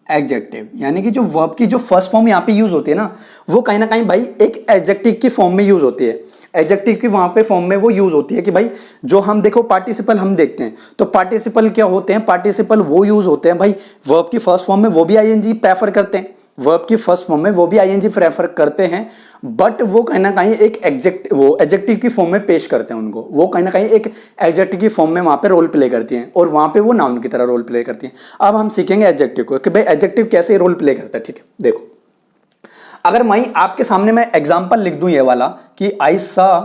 [SPEAKER 1] adjective, यानी कि जो वर्ब की जो फर्स्ट फॉर्म यहाँ पे यूज होती है ना, वो कहीं ना कहीं भाई एक एडजेक्टिव की फॉर्म में यूज होती है। एडजेक्टिव की वहां पे फॉर्म में वो यूज होती है कि भाई जो हम देखो पार्टिसिपल हम देखते हैं तो पार्टिसिपल क्या होते हैं, पार्टिसिपल वो यूज होते हैं भाई वर्ब की फर्स्ट फॉर्म में, वो भी आईएनजी प्रेफर करते हैं, वर्ब की फर्स्ट फॉर्म में वो भी आईएनजी प्रेफर करते हैं, बट वो कहीं ना कहीं एक एडजेक्टिव की फॉर्म में पेश करते हैं उनको, वो कहीं ना कहीं एक एडजेक्टिव की फॉर्म में वहां पे रोल प्ले करती हैं और वहां पे वो नाउन की तरह रोल प्ले करती हैं। अब हम सीखेंगे एडजेक्टिव को कि भाई एडजेक्टिव कैसे रोल प्ले करता है। ठीक है, देखो अगर मैं आपके सामने मैं एग्जांपल लिख दूं ये वाला कि I saw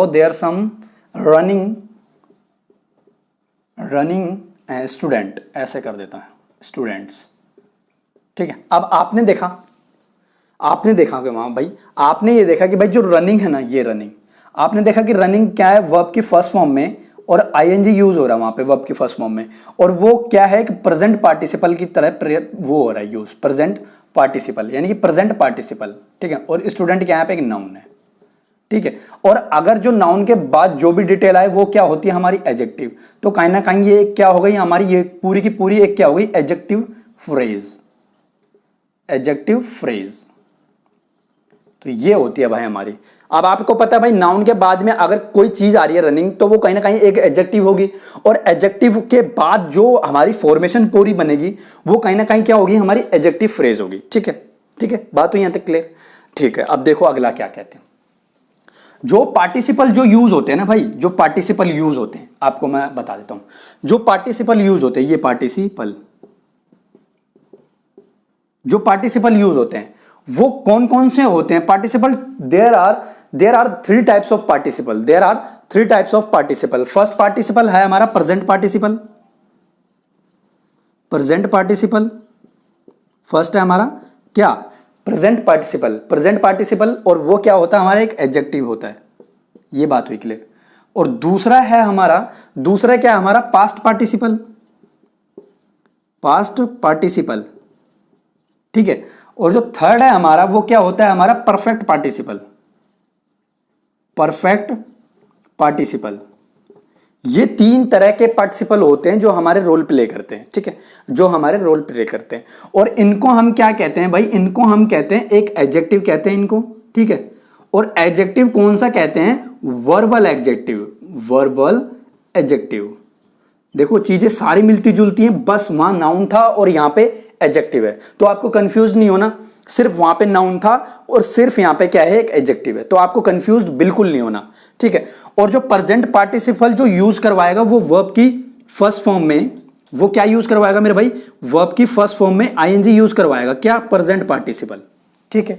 [SPEAKER 1] there some running student, ऐसे कर देता है स्टूडेंट्स। ठीक है, अब आपने देखा कि वहां भाई आपने ये देखा कि भाई जो रनिंग है ना, ये रनिंग आपने देखा कि रनिंग क्या है, वर्ब की फर्स्ट फॉर्म में और आईएनजी यूज हो रहा है वहां पे वर्ब की फर्स्ट फॉर्म में, और वो क्या है कि प्रेजेंट पार्टिसिपल की तरह वो हो रहा है यूज, प्रेजेंट पार्टिसिपल यानी कि प्रेजेंट पार्टिसिपल। ठीक है, और स्टूडेंट क्या है पे एक नाउन है। ठीक है, और अगर जो नाउन के बाद जो भी डिटेल आए वो क्या होती है हमारी एडजेक्टिव, तो कहीं ना कहीं ये क्या हो गई हमारी, ये पूरी की पूरी एक क्या हो गई एडजेक्टिव फ्रेज। तो ये होती है भाई हमारी। अब आपको पता है भाई नाउन के बाद में अगर कोई चीज आ रही है रनिंग तो वो कहीं ना कहीं एक एडजेक्टिव होगी, और एडजेक्टिव के बाद जो हमारी फॉर्मेशन पूरी बनेगी वो कहीं ना कहीं क्या होगी हमारी एडजेक्टिव फ्रेज होगी। ठीक है, बात तो यहां तक क्लियर। ठीक है, अब देखो अगला क्या कहते हैं। जो पार्टिसिपल जो यूज होते हैं ना भाई, जो पार्टिसिपल यूज होते हैं आपको मैं बता देता हूं, जो पार्टिसिपल यूज होते हैं, ये पार्टिसिपल यूज होते हैं वो कौन कौन से होते हैं participle. There are three types of participle. First participle है हमारा प्रेजेंट पार्टिसिपल। फर्स्ट है हमारा क्या, प्रेजेंट पार्टिसिपल, और वो क्या होता है हमारा एक एडजेक्टिव होता है। ये बात हुई क्लियर। और दूसरा क्या है हमारा पास्ट पार्टिसिपल। ठीक है, और जो थर्ड है हमारा वो क्या होता है हमारा परफेक्ट पार्टिसिपल। ये तीन तरह के पार्टिसिपल होते हैं जो हमारे रोल प्ले करते हैं। ठीक है, जो हमारे रोल प्ले करते हैं, और इनको हम क्या कहते हैं भाई, इनको हम कहते हैं एक एडजेक्टिव कहते हैं इनको। ठीक है, और एडजेक्टिव कौन सा कहते हैं, वर्बल एडजेक्टिव। देखो चीजें सारी मिलती जुलती हैं, बस वहां नाउन था और यहां पे एडजेक्टिव है, तो आपको कंफ्यूज नहीं होना। सिर्फ वहां पे नाउन था और सिर्फ यहां पे क्या है एक एडजेक्टिव है, तो आपको कंफ्यूज बिल्कुल नहीं होना। ठीक है, और जो प्रेजेंट पार्टिसिपल जो यूज करवाएगा वो वर्ब की फर्स्ट फॉर्म में, वो क्या यूज करवाएगा मेरे भाई, वर्ब की फर्स्ट फॉर्म में आईएनजी यूज करवाएगा, क्या, प्रेजेंट पार्टिसिपल। ठीक है,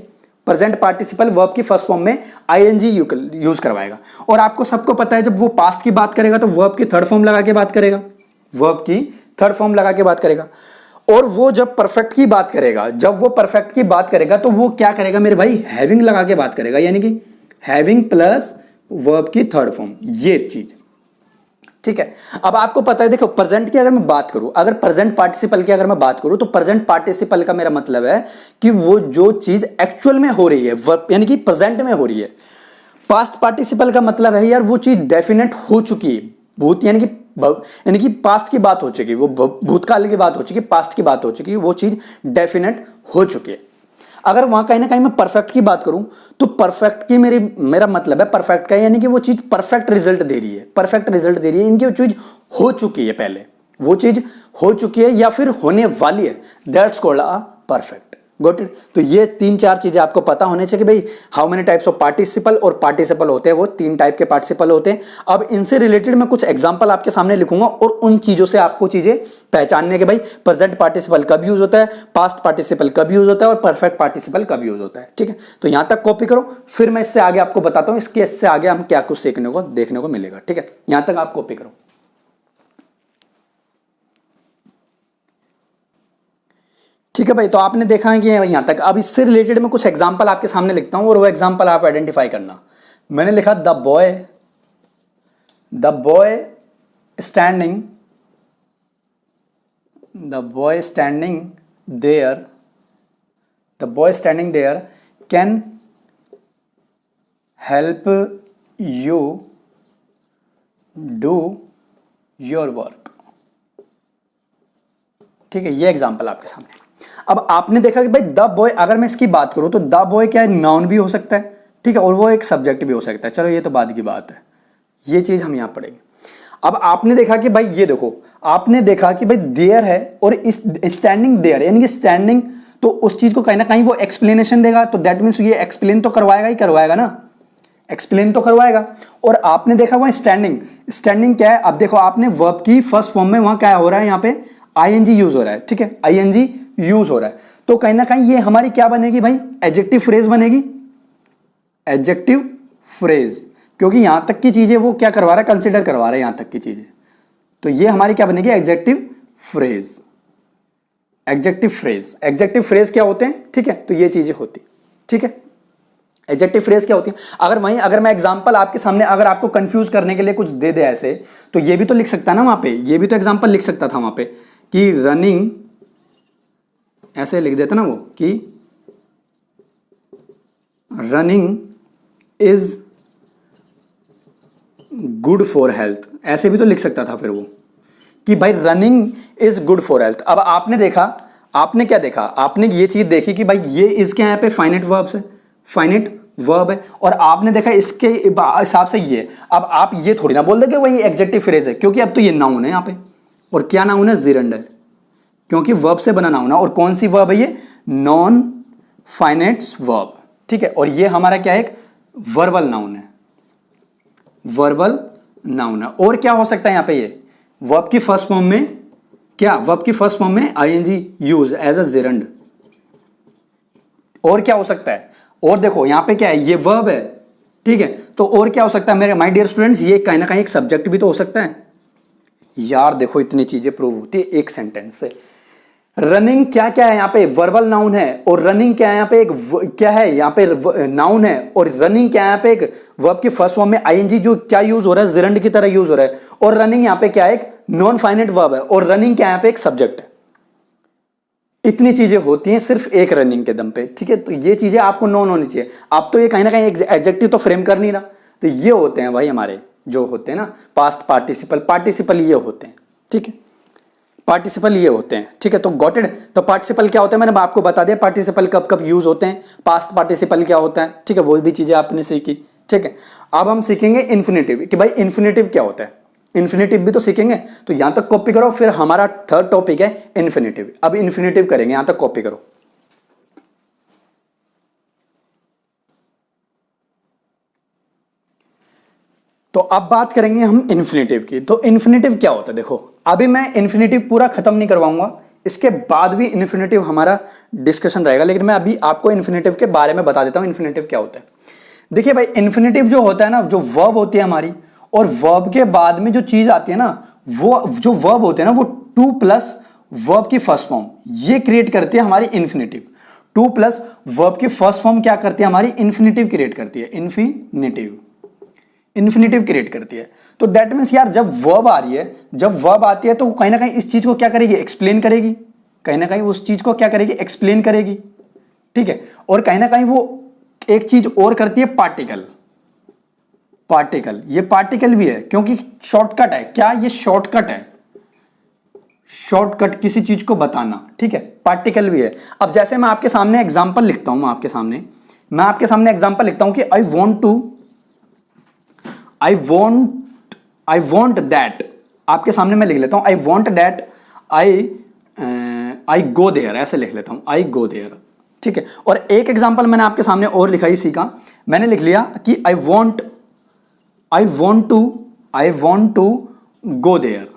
[SPEAKER 1] प्रेजेंट पार्टिसिपल वर्ब की फर्स्ट फॉर्म में आईएनजी यूज करवाएगा। और आपको सबको पता है जब वो पास्ट की बात करेगा तो वर्ब की थर्ड फॉर्म लगा के बात करेगा, और वो जब परफेक्ट की बात करेगा, तो वो क्या करेगा मेरे भाई, हैविंग लगा के बात करेगा, यानी कि हैविंग प्लस वर्ब की थर्ड फॉर्म, ये चीज। ठीक है, अब आपको पता है देखो प्रेजेंट की अगर मैं बात करूं, अगर प्रेजेंट पार्टिसिपल की अगर मैं बात करूं, तो प्रेजेंट पार्टिसिपल का मेरा मतलब है कि वो जो चीज एक्चुअल में हो रही है वर्ब यानी कि प्रेजेंट में हो रही है। पास्ट पार्टिसिपल का मतलब है यार वो चीज डेफिनेट हो चुकी है, भूत यानी कि पास्ट की बात हो चुकी है, वो भूतकाल की बात हो चुकी है, पास्ट की बात हो चुकी है, वो चीज डेफिनेट हो चुकी है। अगर वहां कहीं ना कहीं मैं परफेक्ट की बात करूं तो परफेक्ट की मेरा मतलब है परफेक्ट का यानी कि वो चीज परफेक्ट रिजल्ट दे रही है, इनकी वो चीज हो चुकी है, पहले वो चीज हो चुकी है या फिर होने वाली है, that's called a perfect. Got it. तो ये तीन चार चीजें आपको पता होने चाहिए कि भाई how many types of participle और पार्टिसिपल होते हैं, वो तीन टाइप के पार्टिसिपल होते हैं। अब इनसे रिलेटेड मैं कुछ एग्जांपल आपके सामने लिखूंगा और उन चीजों से आपको चीजें पहचानने के भाई प्रेजेंट पार्टिसिपल कब यूज होता है, पास्ट पार्टिसिपल कब यूज होता है और परफेक्ट पार्टिसिपल कब यूज होता है। ठीक है, तो यहां तक कॉपी करो, फिर मैं इससे आगे आपको बताता हूं इससे आगे हम क्या कुछ सीखने को देखने को मिलेगा। ठीक है, यहां तक आप कॉपी करो। ठीक है भाई, तो आपने देखा है कि यहां तक। अब इससे रिलेटेड मैं कुछ एग्जांपल आपके सामने लिखता हूं और वो एग्जांपल आप आइडेंटिफाई करना। मैंने लिखा the boy standing there can help you do your work. ठीक है, ये एग्जांपल आपके सामने। अब आपने देखा कि भाई द बॉय, अगर मैं इसकी बात करूं तो द बॉय क्या है, नाउन भी हो सकता है, ठीक है, और वो एक सब्जेक्ट भी हो सकता है। चलो ये तो बाद की बात है, ये चीज हम यहां पढ़ेंगे। अब आपने देखा कि भाई ये देखो, आपने देखा कि भाई देयर है और इस स्टैंडिंग देयर, यानी कि स्टैंडिंग, तो उस चीज को कहीं ना कहीं वो एक्सप्लेनेशन देगा, तो दैट मीन्स ये एक्सप्लेन तो करवाएगा ही करवाएगा ना, एक्सप्लेन तो करवाएगा। और आपने देखा वहां स्टैंडिंग, स्टैंडिंग क्या है, अब देखो आपने वर्ब की फर्स्ट फॉर्म में वहां क्या हो रहा है, यहाँ पे आईएनजी यूज हो रहा है, ठीक है, आईएनजी यूज हो रहा है, तो कहीं ना कहीं ये हमारी क्या बनेगी भाई, एडजेक्टिव फ्रेज बनेगी, एडजेक्टिव फ्रेज, क्योंकि यहां तक की चीजें वो क्या करवा रहा है, कंसिडर करवा रहा है यहां तक की चीजें, तो ये हमारी क्या बनेगी, adjective phrase. Adjective phrase, adjective phrase क्या होते हैं, ठीक है, तो ये चीजें होती, ठीक है। एडजेक्टिव फ्रेज क्या होती है, अगर मैं एग्जांपल आपके सामने, अगर आपको कंफ्यूज करने के लिए कुछ दे दे ऐसे, तो ये भी तो लिख सकता है ना वहां पे, ये भी तो एग्जांपल लिख सकता था वहां पे कि रनिंग, ऐसे लिख देता ना वो कि running is good for health, ऐसे भी तो लिख सकता था फिर वो कि भाई running is good for health. अब आपने देखा, आपने क्या देखा, आपने ये चीज देखी कि भाई ये इसके यहाँ पे फाइनाइट वर्ब्स है, फाइनाइट वर्ब है, और आपने देखा इसके हिसाब से ये, अब आप ये थोड़ी ना बोल दोगे वही एडजेक्टिव फ्रेज है, क्योंकि अब तो ये नाउन है यहाँ पे, और क्या नाउन है, जिरंड है, क्योंकि वर्ब से बना नाउन है, और कौन सी वर्ब है ये, नॉन फाइनाइट्स वर्ब, ठीक है, और ये हमारा क्या है, एक वर्बल नाउन है, वर्बल नाउन है। और क्या हो सकता है यहाँ पे, ये वर्ब की फर्स्ट फॉर्म में क्या, वर्ब की फर्स्ट फॉर्म में ING use as a gerund. और क्या हो सकता है, और देखो यहां पे क्या है, ये वर्ब है, ठीक है, तो और क्या हो सकता है मेरे माय डियर स्टूडेंट्स, ये कहीं ना कहीं एक सब्जेक्ट भी तो हो सकता है यार। देखो इतनी चीजें प्रूव होती है एक सेंटेंस से। रनिंग क्या क्या है यहाँ पे, वर्बल नाउन है, और रनिंग क्या है यहाँ पे, एक क्या है यहाँ पे, नाउन है, और रनिंग क्या है यहाँ पे, एक वर्ब की फर्स्ट फॉर्म में आईएनजी जो क्या यूज हो रहा है, जिरंड की तरह यूज हो रहा है, और रनिंग यहाँ पे क्या है, एक नॉन फाइनाइट वर्ब है, और रनिंग क्या है यहाँ पे, एक सब्जेक्ट है। इतनी चीजें होती हैं सिर्फ एक रनिंग के दम पे, ठीक है, तो ये चीजें आपको नोन होनी चाहिए। आप तो ये कहीं ना कहीं एडजेक्टिव तो फ्रेम कर नहीं रहा, तो ये होते हैं भाई हमारे जो होते हैं ना पास्ट पार्टिसिपल, पार्टिसिपल ये होते हैं, ठीक है, पार्टिसिपल ये होते हैं, ठीक है, तो गॉट इट। तो पार्टिसिपल क्या होता है, मैंने आपको बता दिया पार्टिसिपल कब कब यूज होते हैं, पास्ट पार्टिसिपल क्या होता है, ठीक है, वो भी चीजें आपने सीखी, ठीक है। अब हम सीखेंगे इन्फिनेटिव, कि भाई इन्फिनेटिव क्या होता है, इन्फिनेटिव भी तो सीखेंगे, तो यहां तक कॉपी करो, फिर हमारा थर्ड टॉपिक है इन्फिनेटिव। अब इन्फिनेटिव करेंगे, यहां तक कॉपी करो। तो अब बात करेंगे हम इन्फिनेटिव की। तो इन्फिनेटिव क्या होता है, देखो अभी मैं इन्फिनेटिव पूरा खत्म नहीं करवाऊंगा, इसके बाद भी इन्फिनेटिव हमारा डिस्कशन रहेगा, लेकिन मैं अभी आपको इन्फिनेटिव के बारे में बता देता हूं इन्फिनेटिव क्या होता है। देखिए भाई इन्फिनेटिव जो होता है ना, जो वर्ब होती है हमारी, और वर्ब के बाद में जो चीज आती है ना, वो जो वर्ब होते हैं ना, वो टू प्लस वर्ब की फर्स्ट फॉर्म ये क्रिएट करती है हमारी इन्फिनेटिव। टू प्लस वर्ब की फर्स्ट फॉर्म क्या करती है हमारी, इन्फिनेटिव क्रिएट करती है, इन्फिनेटिव, इन्फिनेटिव क्रिएट करती है। तो दैट मीन्स यार जब वर्ब आ रही है, जब वर्ब आती है तो कहीं ना कहीं इस चीज को क्या करेगी, एक्सप्लेन करेगी, कहीं ना कहीं उस चीज को क्या करेगी, एक्सप्लेन करेगी, ठीक है। और कहीं ना कहीं वो एक चीज और करती है, पार्टिकल, पार्टिकल, ये पार्टिकल भी है क्योंकि शॉर्टकट है, क्या ये शॉर्टकट है, शॉर्टकट किसी चीज को बताना, ठीक है, पार्टिकल भी है। अब जैसे मैं आपके सामने एग्जांपल लिखता हूं, मैं आपके सामने एग्जांपल लिखता हूं कि आई वॉन्ट दैट, आपके सामने मैं लिख लेता हूं, I want that I go there, ऐसे लिख लेता हूं, आई गो देयर, ठीक है। और एक एग्जांपल मैंने आपके सामने और लिखा, इसी का मैंने लिख लिया कि I want to go there,